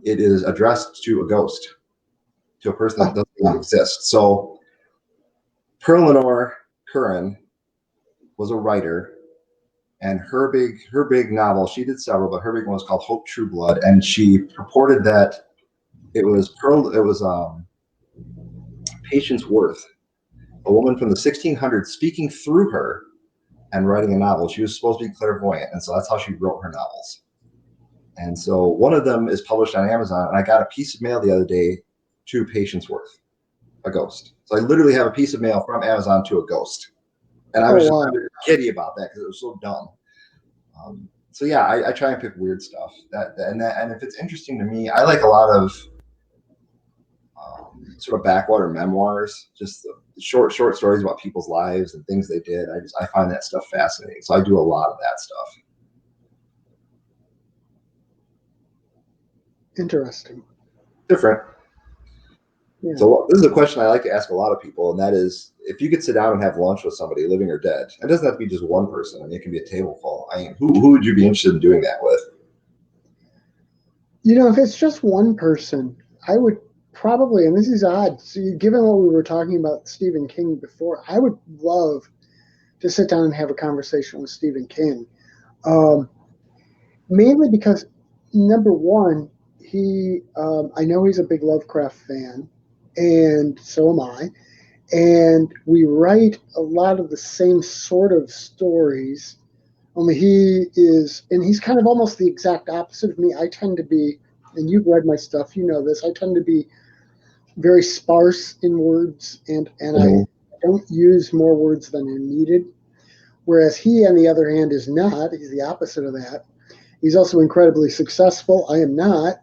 it is addressed to a ghost, to a person that doesn't even exist. So Pearl Lenore Curran was a writer, and her big novel, she did several, but her big one was called Hope True Blood, and she purported that it was Patience Worth, a woman from the 1600s, speaking through her and writing a novel. She was supposed to be clairvoyant, and so that's how she wrote her novels. And so one of them is published on Amazon, and I got a piece of mail the other day to Patience Worth, a ghost. So I literally have a piece of mail from Amazon to a ghost. And I was just giddy about that because it was so dumb. So yeah, I try and pick weird stuff. And if it's interesting to me, I like a lot of sort of backwater memoirs, just the short stories about people's lives and things they did. I find that stuff fascinating. So I do a lot of that stuff. Interesting. Different. Yeah. So this is a question I like to ask a lot of people, and that is, if you could sit down and have lunch with somebody, living or dead, it doesn't have to be just one person. I mean, it can be a table full. I mean, who would you be interested in doing that with? You know, if it's just one person, I would probably, and this is odd, so given what we were talking about Stephen King before, I would love to sit down and have a conversation with Stephen King. Mainly because, number one, I know he's a big Lovecraft fan, and so am I. And we write a lot of the same sort of stories, only he's kind of almost the exact opposite of me. I tend to be, and you've read my stuff, you know this, I tend to be very sparse in words, and I don't use more words than are needed. Whereas he, on the other hand, is not. He's the opposite of that. He's also incredibly successful. I am not.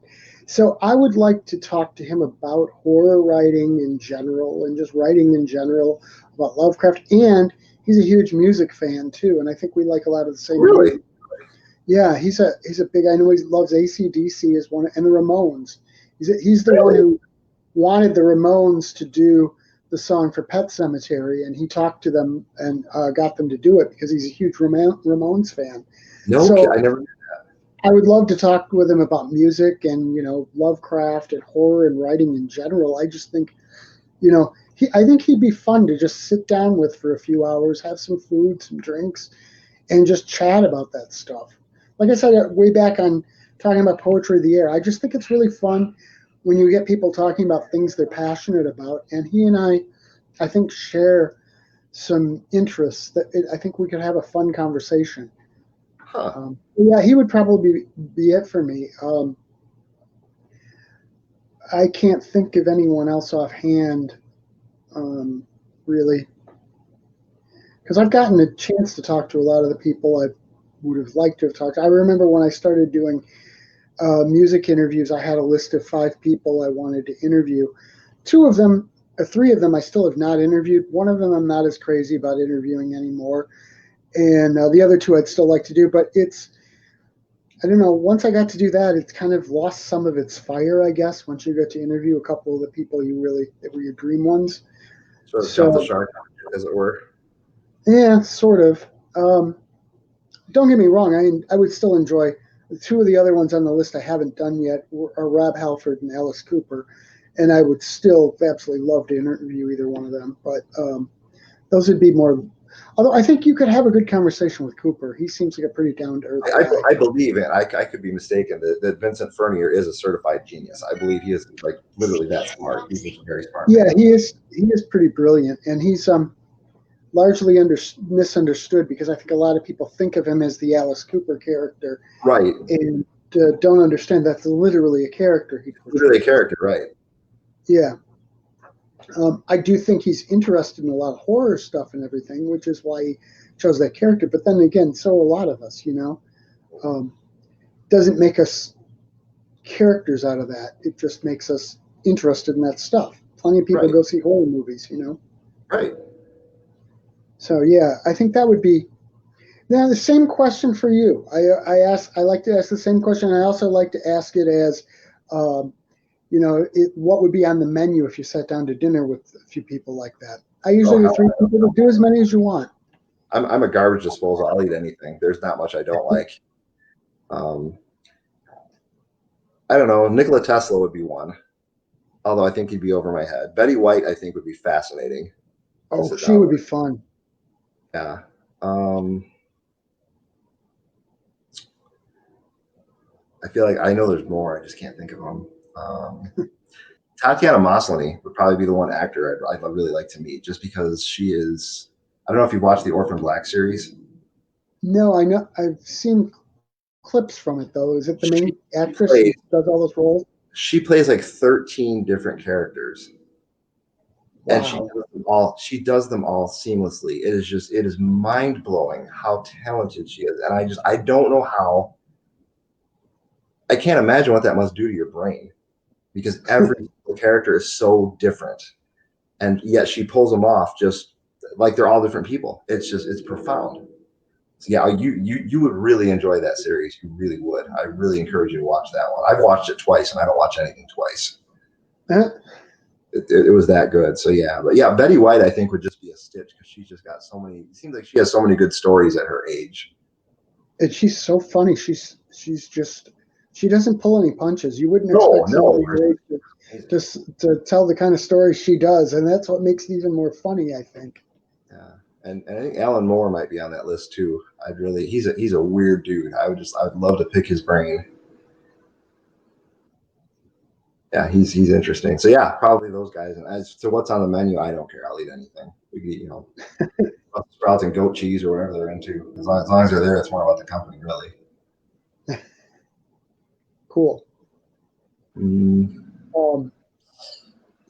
So I would like to talk to him about horror writing in general and just writing in general, about Lovecraft. And he's a huge music fan too, and I think we like a lot of the same. Really? Music. Yeah, he's a big. I know he loves AC/DC as one, and the Ramones. He's the one who wanted the Ramones to do the song for Pet Sematary, and he talked to them and got them to do it because he's a huge Ramones fan. I never knew that. I would love to talk with him about music and, you know, Lovecraft and horror and writing in general. I just think, you know, I think he'd be fun to just sit down with for a few hours, have some food, some drinks, and just chat about that stuff. Like I said, way back on talking about Poetry of the Air, I just think it's really fun when you get people talking about things they're passionate about. And he and I think, share some interests that I think we could have a fun conversation. Huh. Yeah, he would probably be it for me. I can't think of anyone else offhand, really, because I've gotten a chance to talk to a lot of the people I would have liked to have talked to. I remember when I started doing music interviews, I had a list of 5 people I wanted to interview. 3 of them I still have not interviewed. One of them I'm not as crazy about interviewing anymore. And the other 2 I'd still like to do, but I don't know, once I got to do that, it's kind of lost some of its fire, I guess, once you get to interview a couple of the people that were your dream ones. Sort of jump the shark, as it were. Yeah, sort of. Don't get me wrong, I would still enjoy, 2 of the other ones on the list I haven't done yet are Rob Halford and Alice Cooper, and I would still absolutely love to interview either one of them, but those would be more. Although I think you could have a good conversation with Cooper. He seems like a pretty down-to-earth guy. I believe it. I could be mistaken that Vincent Furnier is a certified genius. I believe he is like literally that smart. He's very smart. Yeah, he is pretty brilliant, and he's largely misunderstood because I think a lot of people think of him as the Alice Cooper character, right? And don't understand that's literally a character he portrays. Literally a character, right? Yeah. I do think he's interested in a lot of horror stuff and everything, which is why he chose that character. But then again, so are a lot of us, you know. Doesn't make us characters out of that. It just makes us interested in that stuff. Plenty of people Right. go see horror movies, Right. So yeah, I think that would be. Now the same question for you. I like to ask the same question. I also like to ask it as, um, what would be on the menu if you sat down to dinner with a few people like that. I Oh, usually the hell, three people to do as many as you want. I'm a garbage disposal. I'll eat anything. There's not much I don't like. Um, I don't know. Nikola Tesla would be one, although I think he'd be over my head. Betty White, I think, would be fascinating to Oh, sit she down would with. be fun. Yeah. Um, I feel like I know there's more. I just can't think of them. Um, Tatiana Maslany would probably be the one actor I'd really like to meet, just because she is. I don't know if you've watched the Orphan Black series. No, I know. I've seen clips from it though. Is it the She main actress plays who does all those roles? she plays like 13 different characters, and Wow. she does them all seamlessly. It is mind blowing how talented she is, and I don't know how. I can't imagine what that must do to your brain, because every character is so different, and yet she pulls them off just like they're all different people. It's profound. So yeah, you would really enjoy that series. You really would. I really encourage you to watch that one. I've watched it twice, and I don't watch anything twice. It was that good. So yeah, but yeah, Betty White I think would just be a stitch, because she's just got so many. It seems like she has so many good stories at her age. And she's so funny. She doesn't pull any punches. You wouldn't No, expect no, somebody her age to tell the kind of stories she does, and that's what makes it even more funny, I think. yeah. And I think Alan Moore might be on that list too. He's a weird dude. I would love to pick his brain. Yeah, he's interesting. So yeah, probably those guys. And as to what's on the menu, I don't care. I'll eat anything. We can eat, sprouts and goat cheese or whatever they're into. As long as they're there, it's more about the company, really. Cool. Mm,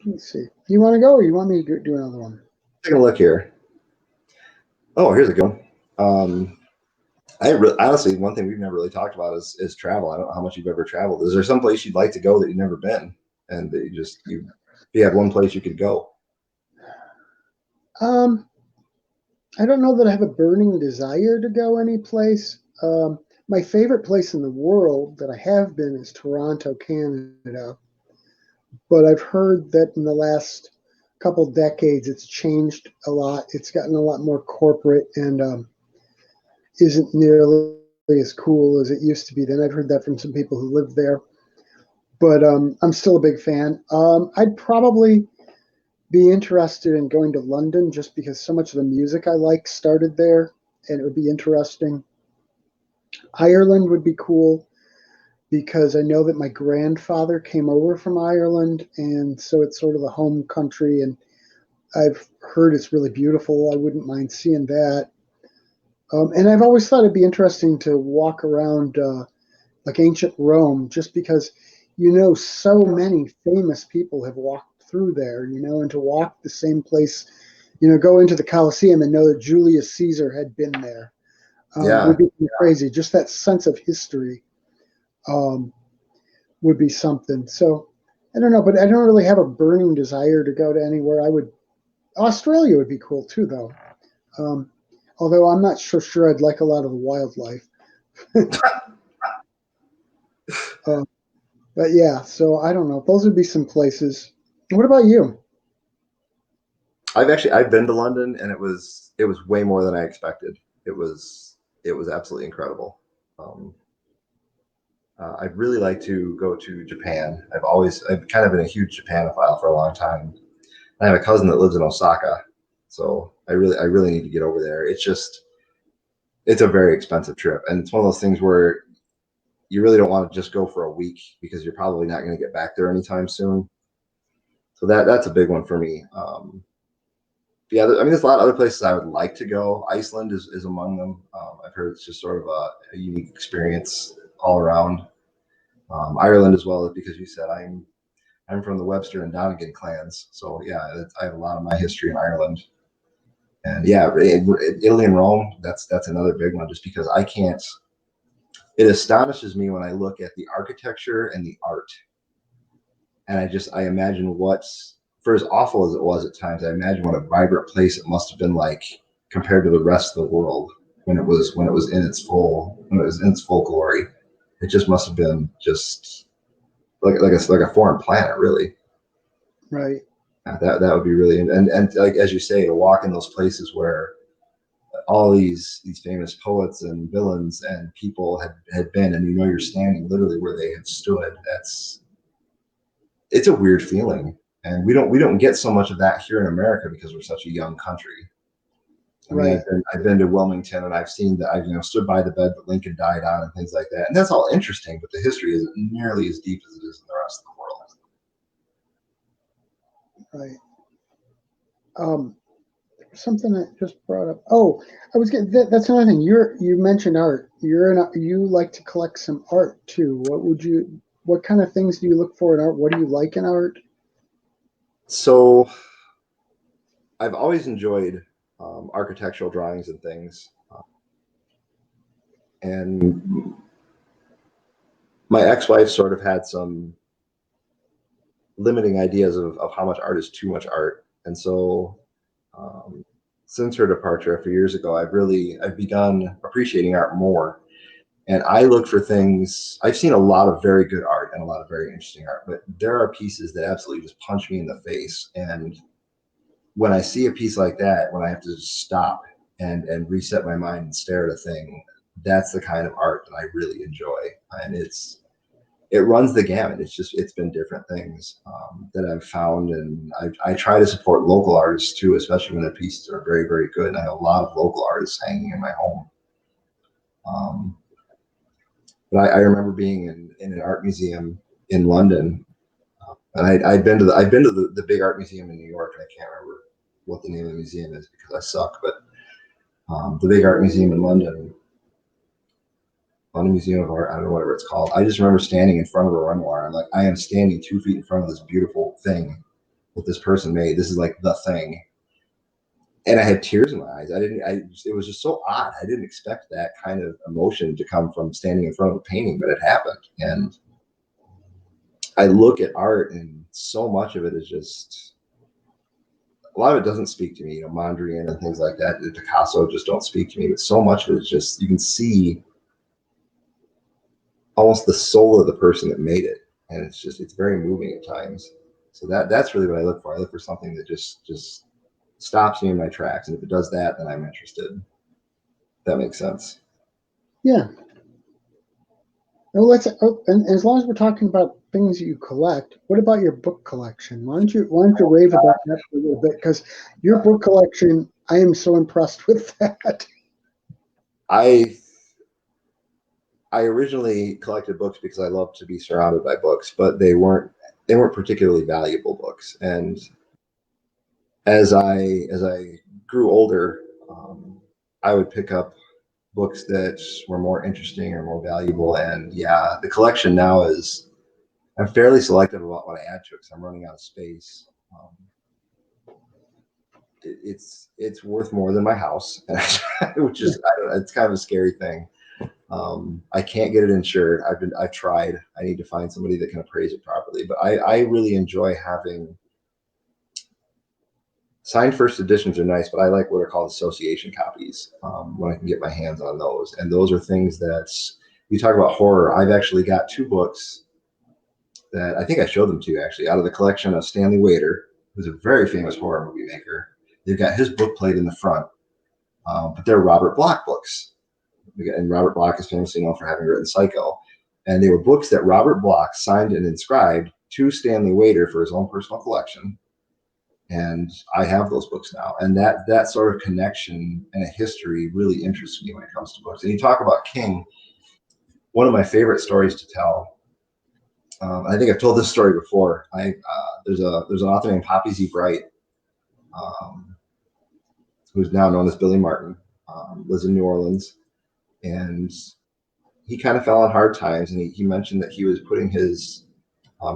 Let's see. You want to go, or you want me to do another one? taking a look here. Oh, here's a good one. Honestly, one thing we've never really talked about is travel. I don't know how much you've ever traveled. Is there some place you'd like to go that you've never been, and that if you had one place you could go? Um, I don't know that I have a burning desire to go any place. My favorite place in the world that I have been is Toronto, Canada. But I've heard that in the last couple decades, it's changed a lot. It's gotten a lot more corporate and isn't nearly as cool as it used to be then. I've heard that from some people who live there. But I'm still a big fan. I'd probably be interested in going to London just because so much of the music I like started there, and it would be interesting. Ireland would be cool because I know that my grandfather came over from Ireland, and so it's sort of the home country, and I've heard it's really beautiful. I wouldn't mind seeing that. And I've always thought it'd be interesting to walk around like ancient Rome, just because so many famous people have walked through there, and to walk the same place, go into the Colosseum and know that Julius Caesar had been there Yeah, would be crazy. Just that sense of history would be something. So I don't know, but I don't really have a burning desire to go to anywhere. Australia would be cool too, though. Um, Although I'm not sure I'd like a lot of the wildlife. But yeah, so I don't know. Those would be some places. What about you? I've been to London, and it was way more than I expected. It was absolutely incredible. Um, I'd really like to go to Japan. I've kind of been a huge Japanophile for a long time. I have a cousin that lives in Osaka, so I really need to get over there. It's a very expensive trip, and it's one of those things where you really don't want to just go for a week, because you're probably not going to get back there anytime soon. So that's a big one for me. Yeah, I mean, there's a lot of other places I would like to go. Iceland is among them. I've heard it's just sort of a unique experience all around. Ireland as well, because you said I'm from the Webster and Donegan clans, so yeah, I have a lot of my history in Ireland. And yeah, Italy and Rome, that's another big one, just because I can't. It astonishes me when I look at the architecture and the art, And I imagine what's, for as awful as it was at times, I imagine what a vibrant place it must have been like compared to the rest of the world when it was in its full glory. It just must have been just like a foreign planet, really. Right. That would be really, and like as you say, to walk in those places where all these famous poets and villains and people had been, and you're standing literally where they had stood. It's a weird feeling, and we don't get so much of that here in America because we're such a young country. I mean, Right. I've been to Wilmington, and I've seen that. I've stood by the bed that Lincoln died on and things like that, and that's all interesting. But the history isn't nearly as deep as it is in the rest of the world. Right. Something that just brought up. Oh, I was getting that's another thing. You mentioned art. You like to collect some art too. What kind of things do you look for in art? What do you like in art? So I've always enjoyed architectural drawings and things, and my ex-wife sort of had some limiting ideas of how much art is too much art, and so since her departure a few years ago, I've begun appreciating art more. And I look for things. I've seen a lot of very good art and a lot of very interesting art, but there are pieces that absolutely just punch me in the face. And when I see a piece like that, when I have to just stop and reset my mind and stare at a thing, that's the kind of art that I really enjoy. And it runs the gamut. It's been different things that I've found, and I try to support local artists too, especially when their pieces are very, very good. And I have a lot of local artists hanging in my home. But I remember being in an art museum in London, and I'd been to the big art museum in New York, and I can't remember what the name of the museum is because I suck. But the big art museum in London, London Museum of Art, I don't know whatever it's called. I just remember standing in front of a Renoir. I'm like, I am standing 2 feet in front of this beautiful thing that this person made. This is like the thing. And I had tears in my eyes. It was just so odd. I didn't expect that kind of emotion to come from standing in front of a painting, but it happened. And I look at art, and so much of it is just, a lot of it doesn't speak to me, Mondrian and things like that. Picasso just don't speak to me, but so much of it is just, you can see almost the soul of the person that made it. And it's very moving at times. So that's really what I look for. I look for something that just stops me in my tracks. And if it does that, then I'm interested. That makes sense. Yeah. Well, and as long as we're talking about things you collect, what about your book collection? Why don't you rave about that for a little bit? Because your book collection, I am so impressed with that. I originally collected books because I loved to be surrounded by books, but they weren't particularly valuable books. And as I grew older, I would pick up books that were more interesting or more valuable. And yeah, the collection now is, I'm fairly selective about what I add to it because I'm running out of space. It's worth more than my house, which is, I don't know, it's kind of a scary thing. I can't get it insured. I've tried. I need to find somebody that can appraise it properly. But I really enjoy having signed first editions are nice, but I like what are called association copies when I can get my hands on those. And those are things that, you talk about horror. I've actually got 2 books that I think I showed them to you actually, out of the collection of Stanley Waiter, who's a very famous horror movie maker. They've got his book plate in the front, but they're Robert Bloch books. And Robert Bloch is famously known for having written Psycho. And they were books that Robert Bloch signed and inscribed to Stanley Waiter for his own personal collection. And I have those books now. And that sort of connection and a history really interests me when it comes to books. And you talk about King, one of my favorite stories to tell. I think I've told this story before. There's an author named Poppy Z. Bright, who's now known as Billy Martin, lives in New Orleans. And he kind of fell on hard times. And he mentioned that he was putting his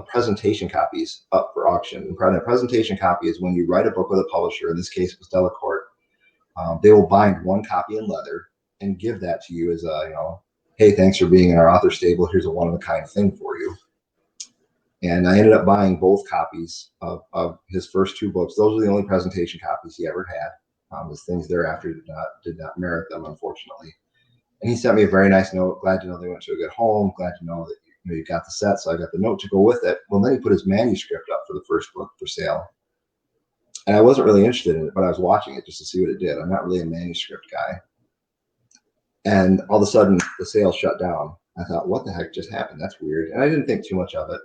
presentation copies up for auction. And a presentation copy is when you write a book with a publisher, in this case it was Delacorte. They will bind one copy in leather and give that to you as a, hey, thanks for being in our author stable. Here's a one-of-a-kind thing for you. And I ended up buying both copies of his first 2 books. Those were the only presentation copies he ever had. His things thereafter did not merit them, unfortunately. And he sent me a very nice note. Glad to know they went to a good home. Glad to know that you got the set. So I got the note to go with it. Well, then he put his manuscript up for the first book for sale. And I wasn't really interested in it, but I was watching it just to see what it did. I'm not really a manuscript guy. And all of a sudden, the sale shut down. I thought, what the heck just happened? That's weird. And I didn't think too much of it.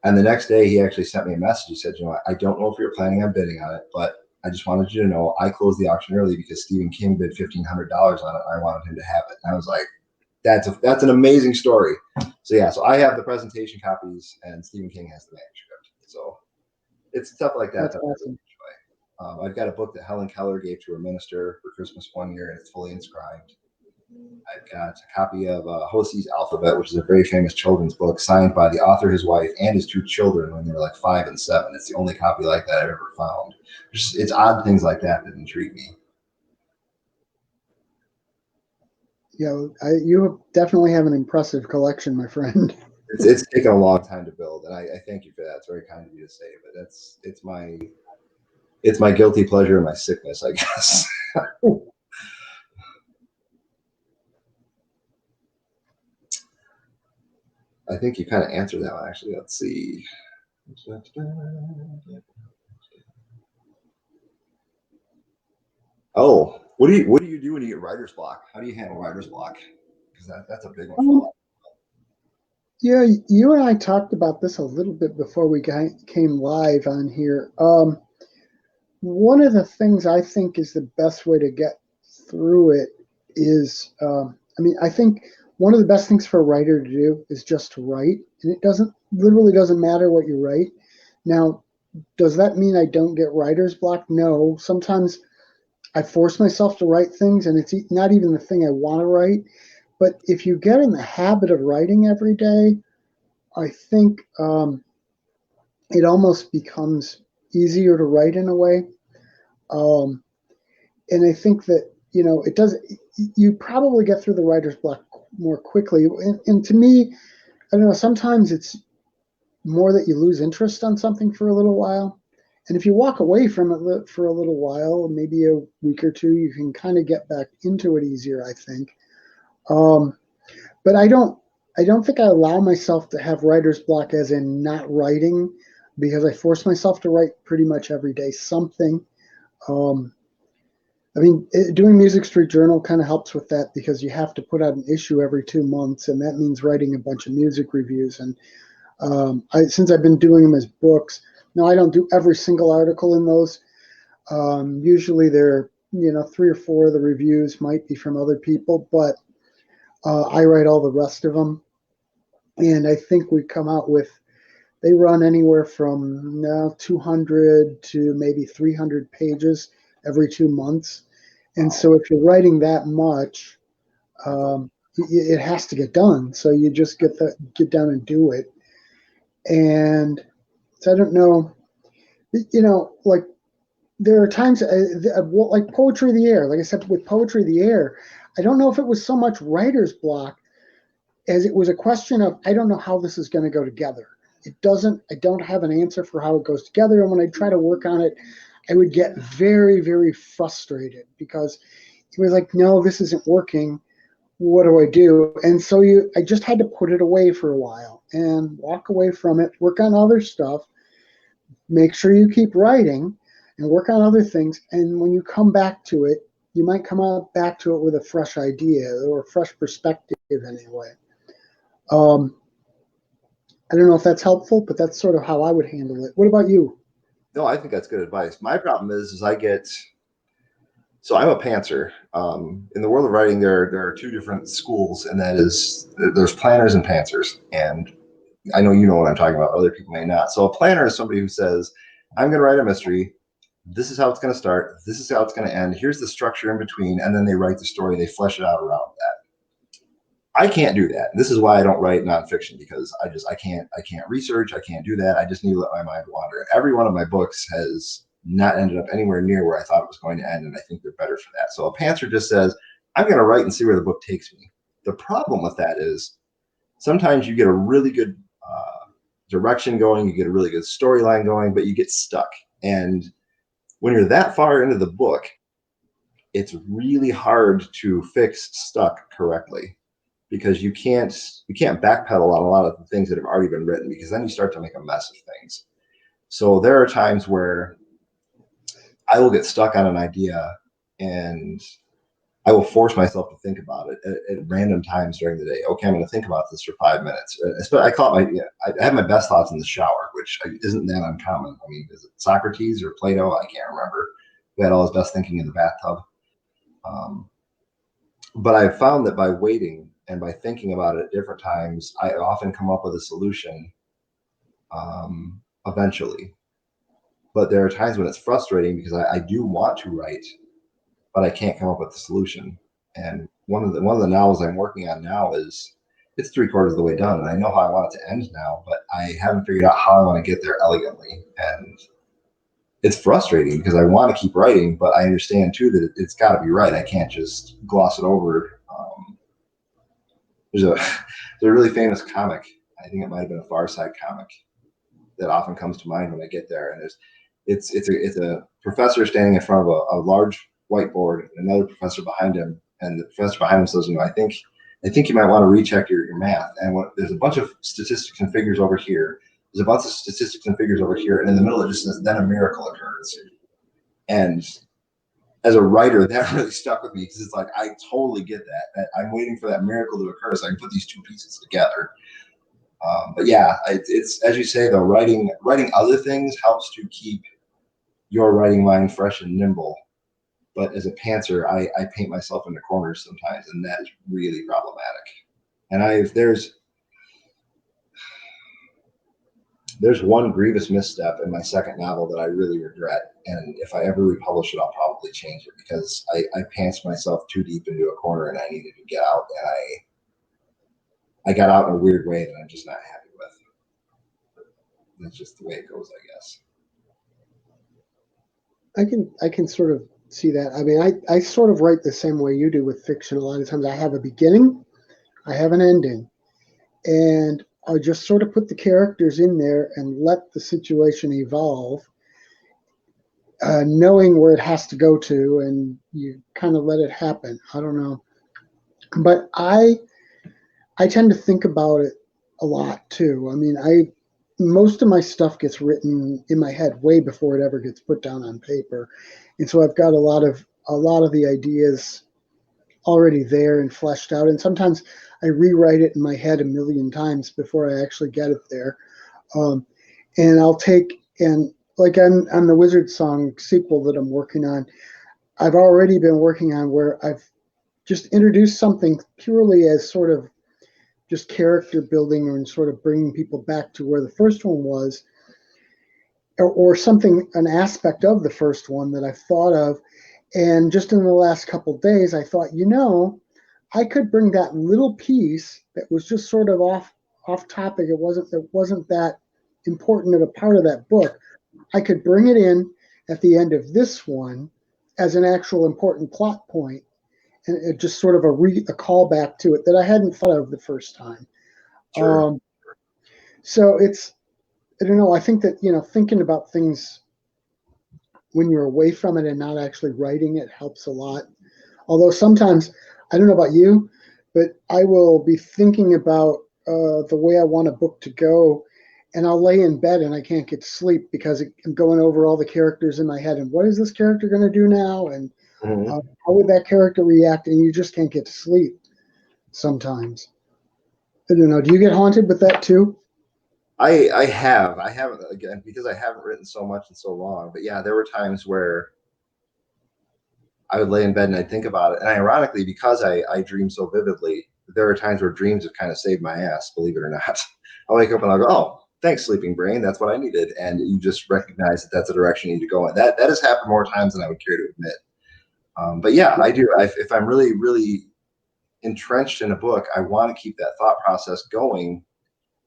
And the next day, he actually sent me a message. He said, I don't know if you're planning on bidding on it, but I just wanted you to know I closed the auction early because Stephen King bid $1,500 on it. And I wanted him to have it. And I was like, that's an amazing story. So yeah, so I have the presentation copies and Stephen King has the manuscript. So it's stuff like that That's that awesome. I really enjoy. I've got a book that Helen Keller gave to her minister for Christmas one year, and it's fully inscribed. I've got a copy of Hosey's Alphabet, which is a very famous children's book signed by the author, his wife, and his 2 children when they were like 5 and 7. It's the only copy like that I've ever found. It's odd things like that intrigue me. Yeah, you definitely have an impressive collection, my friend. It's taken a long time to build, and I thank you for that. It's very kind of you to say, but it's my guilty pleasure and my sickness, I guess. I think you kind of answered that one, actually. Let's see. Oh, what do you do when you get writer's block? How do you handle writer's block? Because that's a big one for a lot. Yeah, you and I talked about this a little bit before we came live on here. One of the things I think is the best way to get through it is, I think one of the best things for a writer to do is just to write, and it literally doesn't matter what you write. Now, does that mean I don't get writer's block? No. Sometimes I force myself to write things, and it's not even the thing I want to write. But if you get in the habit of writing every day, I think it almost becomes easier to write in a way. And I think that, it does, you probably get through the writer's block more quickly. And to me, I don't know, sometimes it's more that you lose interest on something for a little while. And if you walk away from it for a little while, maybe a week or 2, you can kind of get back into it easier, I think. But I don't think I allow myself to have writer's block as in not writing, because I force myself to write pretty much every day something. Doing Music Street Journal kind of helps with that, because you have to put out an issue every 2 months, and that means writing a bunch of music reviews. And since I've been doing them as books, now I don't do every single article in those. Usually they're, 3 or 4 of the reviews might be from other people, but I write all the rest of them. And I think we come out with, they run anywhere from 200 to maybe 300 pages every 2 months. And so if you're writing that much, it has to get done. So you just get down and do it. And so I don't know, like there are times like Poetry of the Air, like I said, with Poetry of the Air, I don't know if it was so much writer's block as it was a question of, I don't know how this is going to go together. I don't have an answer for how it goes together. And when I try to work on it, I would get very, very frustrated, because it was like, no, this isn't working. What do I do? And so I just had to put it away for a while and walk away from it, work on other stuff, make sure you keep writing and work on other things. And when you come back to it, you might come back to it with a fresh idea or a fresh perspective anyway. I don't know if that's helpful, but that's sort of how I would handle it. What about you? No, I think that's good advice. My problem is so I'm a pantser. In the world of writing, there are 2 different schools, and that is, there's planners and pantsers. And I know you know what I'm talking about. Other people may not. So a planner is somebody who says, I'm going to write a mystery. This is how it's going to start. This is how it's going to end. Here's the structure in between. And then they write the story. They flesh it out around that. I can't do that. This is why I don't write nonfiction, because I can't research. I can't do that. I just need to let my mind wander. Every one of my books has not ended up anywhere near where I thought it was going to end, and I think they're better for that. So a pantser just says, I'm going to write and see where the book takes me. The problem with that is sometimes you get a really good direction going, you get a really good storyline going, but you get stuck. And when you're that far into the book, it's really hard to fix stuck correctly, because you can't backpedal on a lot of the things that have already been written, because then you start to make a mess of things. So there are times where I will get stuck on an idea and I will force myself to think about it at random times during the day. Okay, I'm going to think about this for 5 minutes. I call it I have my best thoughts in the shower, which isn't that uncommon. I mean, is it Socrates or Plato? I can't remember. Who had all his best thinking in the bathtub. But I've found that by waiting and by thinking about it at different times, I often come up with a solution eventually. But there are times when it's frustrating because I do want to write, but I can't come up with a solution. And one of the novels I'm working on now it's 3/4 of the way done, and I know how I want it to end now, but I haven't figured out how I want to get there elegantly. And it's frustrating because I want to keep writing, but I understand too that it's got to be right. I can't just gloss it over. There's a really famous comic. I think it might have been a Far Side comic that often comes to mind when I get there. And it's a professor standing in front of a large whiteboard, and another professor behind him, and the professor behind him says, I think you might want to recheck your math. And there's a bunch of statistics and figures over here. There's a bunch of statistics and figures over here, and in the middle it just says, then a miracle occurs. And as a writer, that really stuck with me, because it's like, I totally get that I'm waiting for that miracle to occur so I can put these two pieces together. But yeah, it's as you say though, writing other things helps to keep your writing mind fresh and nimble. But as a pantser, I paint myself into corners sometimes, and that is really problematic. And there's one grievous misstep in my second novel that I really regret. And if I ever republish it, I'll probably change it, because I pantsed myself too deep into a corner and I needed to get out. And I got out in a weird way that I'm just not happy with. That's just the way it goes, I guess. I can sort of see that. I mean, I sort of write the same way you do with fiction. A lot of times I have a beginning, I have an ending, and I just sort of put the characters in there and let the situation evolve, knowing where it has to go to, and you kind of let it happen. I don't know, but I tend to think about it a lot too. I mean, most of my stuff gets written in my head way before it ever gets put down on paper, and so I've got a lot of the ideas already there and fleshed out. And sometimes I rewrite it in my head a million times before I actually get it there. And I'll take, and like on the Wizard Song sequel that I'm working on, I've already been working on where I've just introduced something purely as sort of just character building, or sort of bringing people back to where the first one was, or something, an aspect of the first one that I've thought of. And just in the last couple of days, I thought, I could bring that little piece that was just sort of off topic. It wasn't that important of a part of that book. I could bring it in at the end of this one as an actual important plot point, and it just sort of a callback to it that I hadn't thought of the first time. Sure. So I don't know. I think that, thinking about things when you're away from it and not actually writing it helps a lot. Although sometimes, I don't know about you, but I will be thinking about the way I want a book to go, and I'll lay in bed and I can't get to sleep because I'm going over all the characters in my head, and what is this character going to do now, and how would that character react, and you just can't get to sleep sometimes. I don't know. Do you get haunted with that too? I haven't, again, because I haven't written so much in so long. But yeah, there were times where I would lay in bed and I'd think about it. And ironically, because I dream so vividly, there are times where dreams have kind of saved my ass, believe it or not. I'll wake up and I'll go, oh, thanks, sleeping brain. That's what I needed. And you just recognize that that's the direction you need to go in. That has happened more times than I would care to admit. But yeah, I do. If I'm really, really entrenched in a book, I want to keep that thought process going,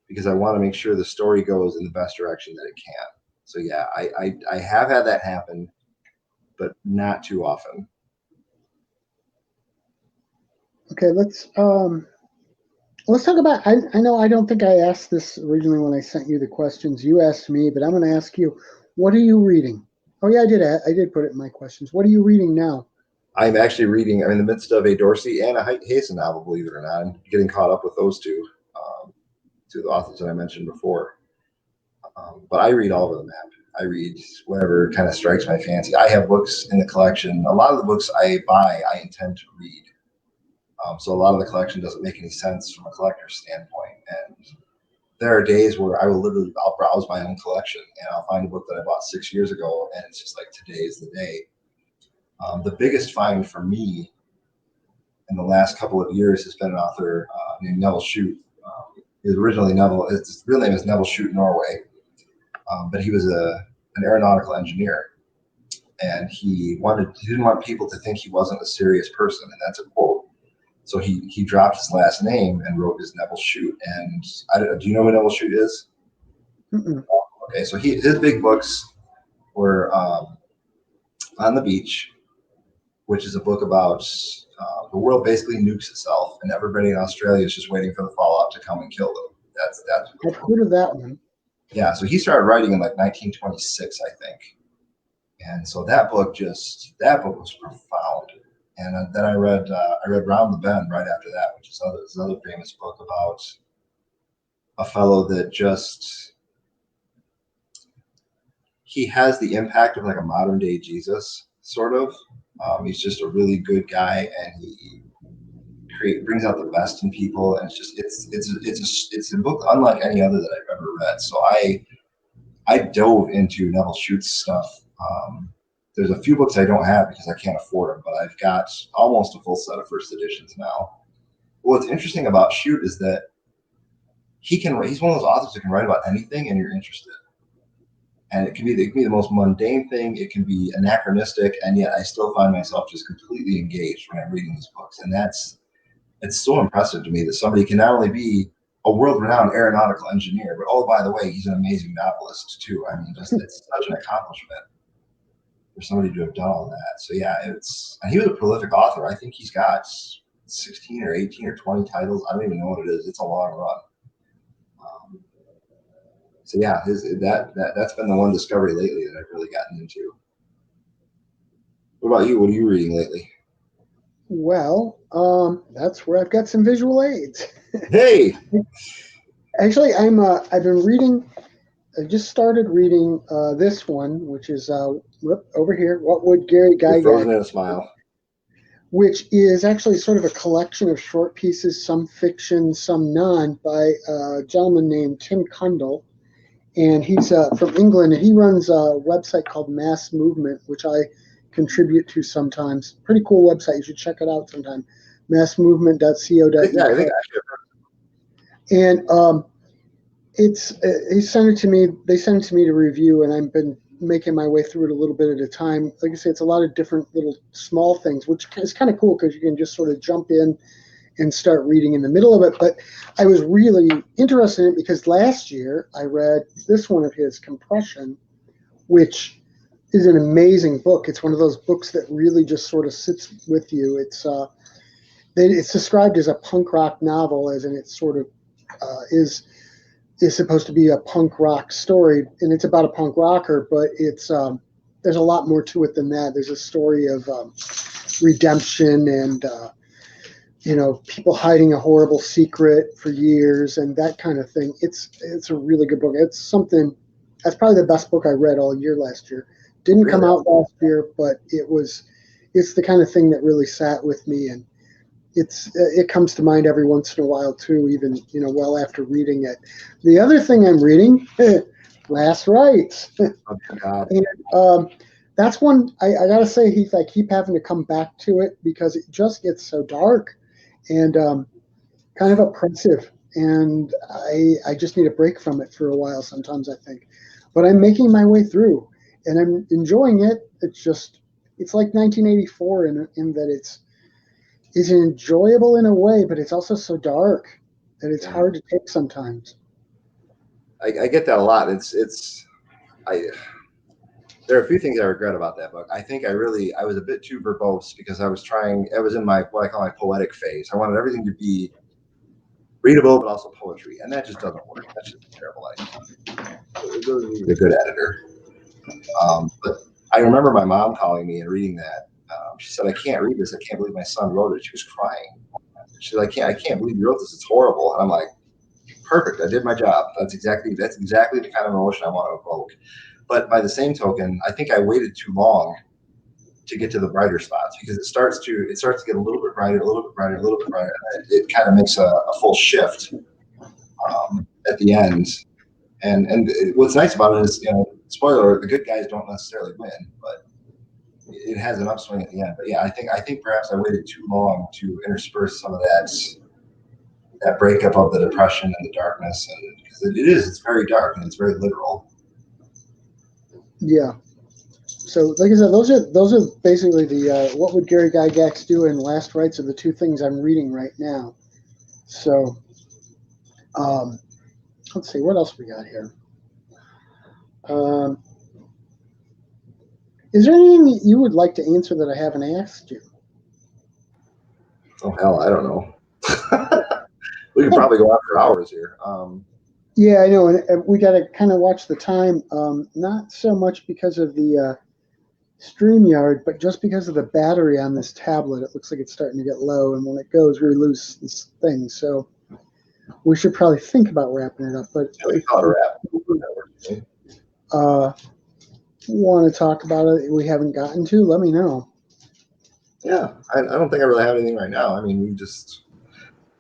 because I want to make sure the story goes in the best direction that it can. So yeah, I have had that happen, but not too often. Okay, let's Let's talk about. I know I don't think I asked this originally when I sent you the questions. You asked me, but I'm going to ask you. What are you reading? Oh yeah, I did. I did put it in my questions. What are you reading now? I'm actually reading. I'm in the midst of a Dorsey and a Hayson novel, believe it or not. I'm getting caught up with those two the authors that I mentioned before. But I read all over the map. I read whatever kind of strikes my fancy. I have books in the collection. A lot of the books I buy, I intend to read. So a lot of the collection doesn't make any sense from a collector's standpoint. And there are days where I'll browse my own collection and I'll find a book that I bought 6 years ago, and it's just like today is the day. The biggest find for me in the last couple of years has been an author named Neville Shute. His originally Neville, his real name is Neville Shute Norway, but he was an aeronautical engineer, and he didn't want people to think he wasn't a serious person, and that's a quote. So he dropped his last name and wrote his Neville Shute. And do you know who Neville Shute is? Mm-mm. Okay, so his big books were On the Beach, which is a book about the world basically nukes itself, and everybody in Australia is just waiting for the fallout to come and kill them. That's I've heard of that one. yeah. So he started writing in like 1926, I think, and so that book was profound. And then I read Round the Bend right after that, which is another famous book about a fellow that just he has the impact of like a modern day Jesus, sort of. He's just a really good guy, and he brings out the best in people, and it's a book unlike any other that I've ever read. So I dove into Neville Shute's stuff. There's a few books I don't have because I can't afford them, but I've got almost a full set of first editions now. What's interesting about Shute is that he's one of those authors that can write about anything and you're interested. And it can be the most mundane thing. It can be anachronistic, and yet I still find myself just completely engaged when I'm reading these books. And it's so impressive to me that somebody can not only be a world-renowned aeronautical engineer, but oh, by the way, he's an amazing novelist too. I mean, it's such an accomplishment for somebody to have done all that. So yeah, and he was a prolific author. I think he's got 16 or 18 or 20 titles. I don't even know what it is. It's a long run. So yeah, that's been the one discovery lately that I've really gotten into. What about you? What are you reading lately? Well, that's where I've got some visual aids. Hey, Actually, I've been reading. I just started reading this one, which is over here. What would Gary you're frozen Gygax? in a smile. Which is actually sort of a collection of short pieces, some fiction, some non, by a gentleman named Tim Cundall. And he's from England, and he runs a website called Mass Movement, which I contribute to sometimes. Pretty cool website. You should check it out sometime. Massmovement.co.uk. Yeah, I think And he sent it to me. They sent it to me to review, and I've been making my way through it a little bit at a time. Like I say, it's a lot of different little small things, which is kind of cool because you can just sort of jump in and start reading in the middle of it. But I was really interested in it because last year I read this one of his, Compression, which is an amazing book. It's one of those books that really just sort of sits with you. It's described as a punk rock novel, as in it sort of is supposed to be a punk rock story, and it's about a punk rocker, but it's there's a lot more to it than that. There's a story of redemption and people hiding a horrible secret for years and that kind of thing. It's a really good book. It's something that's probably the best book I read all year last year. Didn't come out last year, but it's the kind of thing that really sat with me, and it comes to mind every once in a while too, even well after reading it. The other thing I'm reading, Last Rites. Oh my God. And that's one I gotta say, Heath, I keep having to come back to it because it just gets so dark and kind of oppressive, and I just need a break from it for a while sometimes, I think. But I'm making my way through, and I'm enjoying it. It's like 1984 in that it's enjoyable in a way, but it's also so dark that it's hard to take sometimes. I get that a lot. There are a few things I regret about that book. I think I was a bit too verbose because I was in my what I call my poetic phase. I wanted everything to be readable, but also poetry, and that just doesn't work. That's just a terrible idea. It really needs a good editor. But I remember my mom calling me and reading that. She said, "I can't read this. I can't believe my son wrote it." She was crying. She's like, "I can't believe you wrote this. It's horrible." And I'm like, "Perfect. I did my job. That's exactly the kind of emotion I want to evoke." But by the same token, I think I waited too long to get to the brighter spots, because it starts to get a little bit brighter, a little bit brighter, a little bit brighter. And it kind of makes a full shift at the end. And what's nice about it is, spoiler alert, the good guys don't necessarily win, but it has an upswing at the end. But yeah, I think perhaps I waited too long to intersperse some of that breakup of the depression and the darkness, and because it's very dark and it's very literal. Yeah. So, like I said, those are basically the what would Gary Gygax do and Last Rites are the two things I'm reading right now. So, let's see what else we got here. Is there anything that you would like to answer that I haven't asked you? Oh hell, I don't know. We could probably go on for hours here. Yeah, I know, and we got to kind of watch the time. Not so much because of the StreamYard, but just because of the battery on this tablet. It looks like it's starting to get low, and when it goes, we lose this thing. So we should probably think about wrapping it up. But We call it a wrap. Want to talk about it we haven't gotten to, let me know. Yeah, I don't think I really have anything right now. I mean,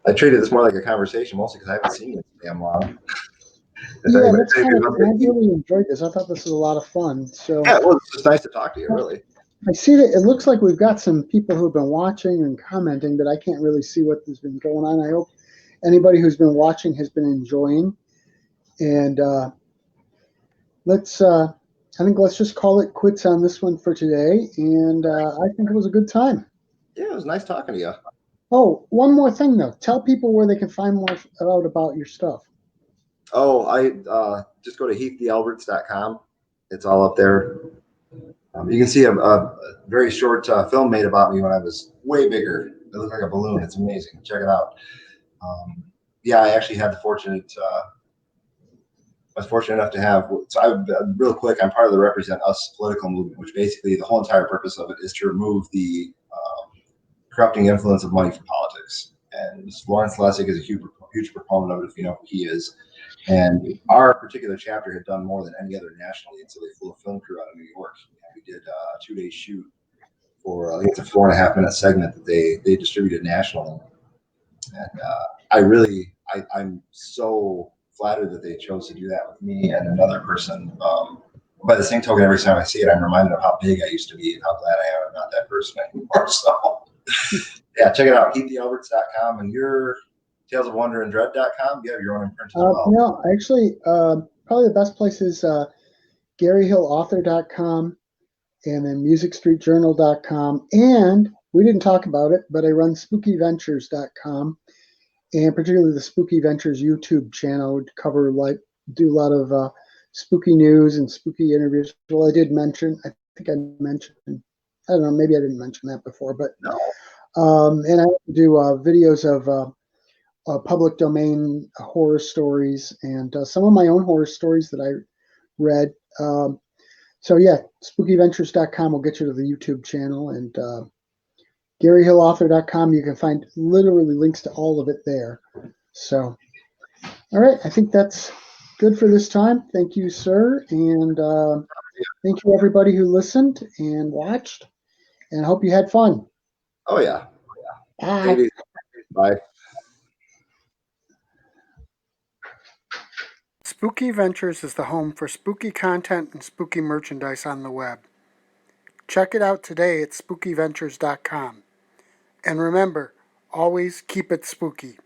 I treated this more like a conversation, mostly because I haven't seen it damn long. Yeah, that's kind of, I really enjoyed this. I thought this was a lot of fun. So yeah, well, it's just nice to talk to you, really. I see that it looks like we've got some people who've been watching and commenting, but I can't really see what has been going on. I hope anybody who's been watching has been enjoying. And let's just call it quits on this one for today. And I think it was a good time. Yeah, it was nice talking to you. Oh, one more thing though. Tell people where they can find more out about your stuff. Oh, I just go to heathdealberts.com. It's all up there. You can see a very short film made about me when I was way bigger. It looked like a balloon. It's amazing. Check it out. Yeah, I actually had the fortunate. I was fortunate enough to have. So real quick, I'm part of the Represent Us political movement, which basically the whole entire purpose of it is to remove the corrupting influence of money from politics. And Lawrence Lessig is a huge proponent of it, if you know who he is. And our particular chapter had done more than any other nationally, and so they flew a film crew out of New York. And we did a 2-day shoot for, I think it's a 4.5-minute segment that they distributed nationally. And I'm so flattered that they chose to do that with me and another person. By the same token, every time I see it, I'm reminded of how big I used to be and how glad I am I'm not that person anymore. So, yeah, check it out, heaththealberts.com, and your talesofwonderandread.com. You have your own imprint as well. No, actually, probably the best place is GaryHillAuthor.com and then MusicStreetJournal.com. And we didn't talk about it, but I run SpookyVentures.com, and particularly the Spooky Ventures YouTube channel would do a lot of spooky news and spooky interviews. Well, I mentioned, I don't know, maybe I didn't mention that before, but No. and I do videos of public domain horror stories and some of my own horror stories that I read. So yeah, spookyventures.com will get you to the YouTube channel, and GaryHillAuthor.com, you can find literally links to all of it there. So, all right, I think that's good for this time. Thank you, sir, and thank you everybody who listened and watched, and I hope you had fun. Oh yeah. Bye. Bye. Spooky Ventures is the home for spooky content and spooky merchandise on the web. Check it out today at spookyventures.com. And remember, always keep it spooky.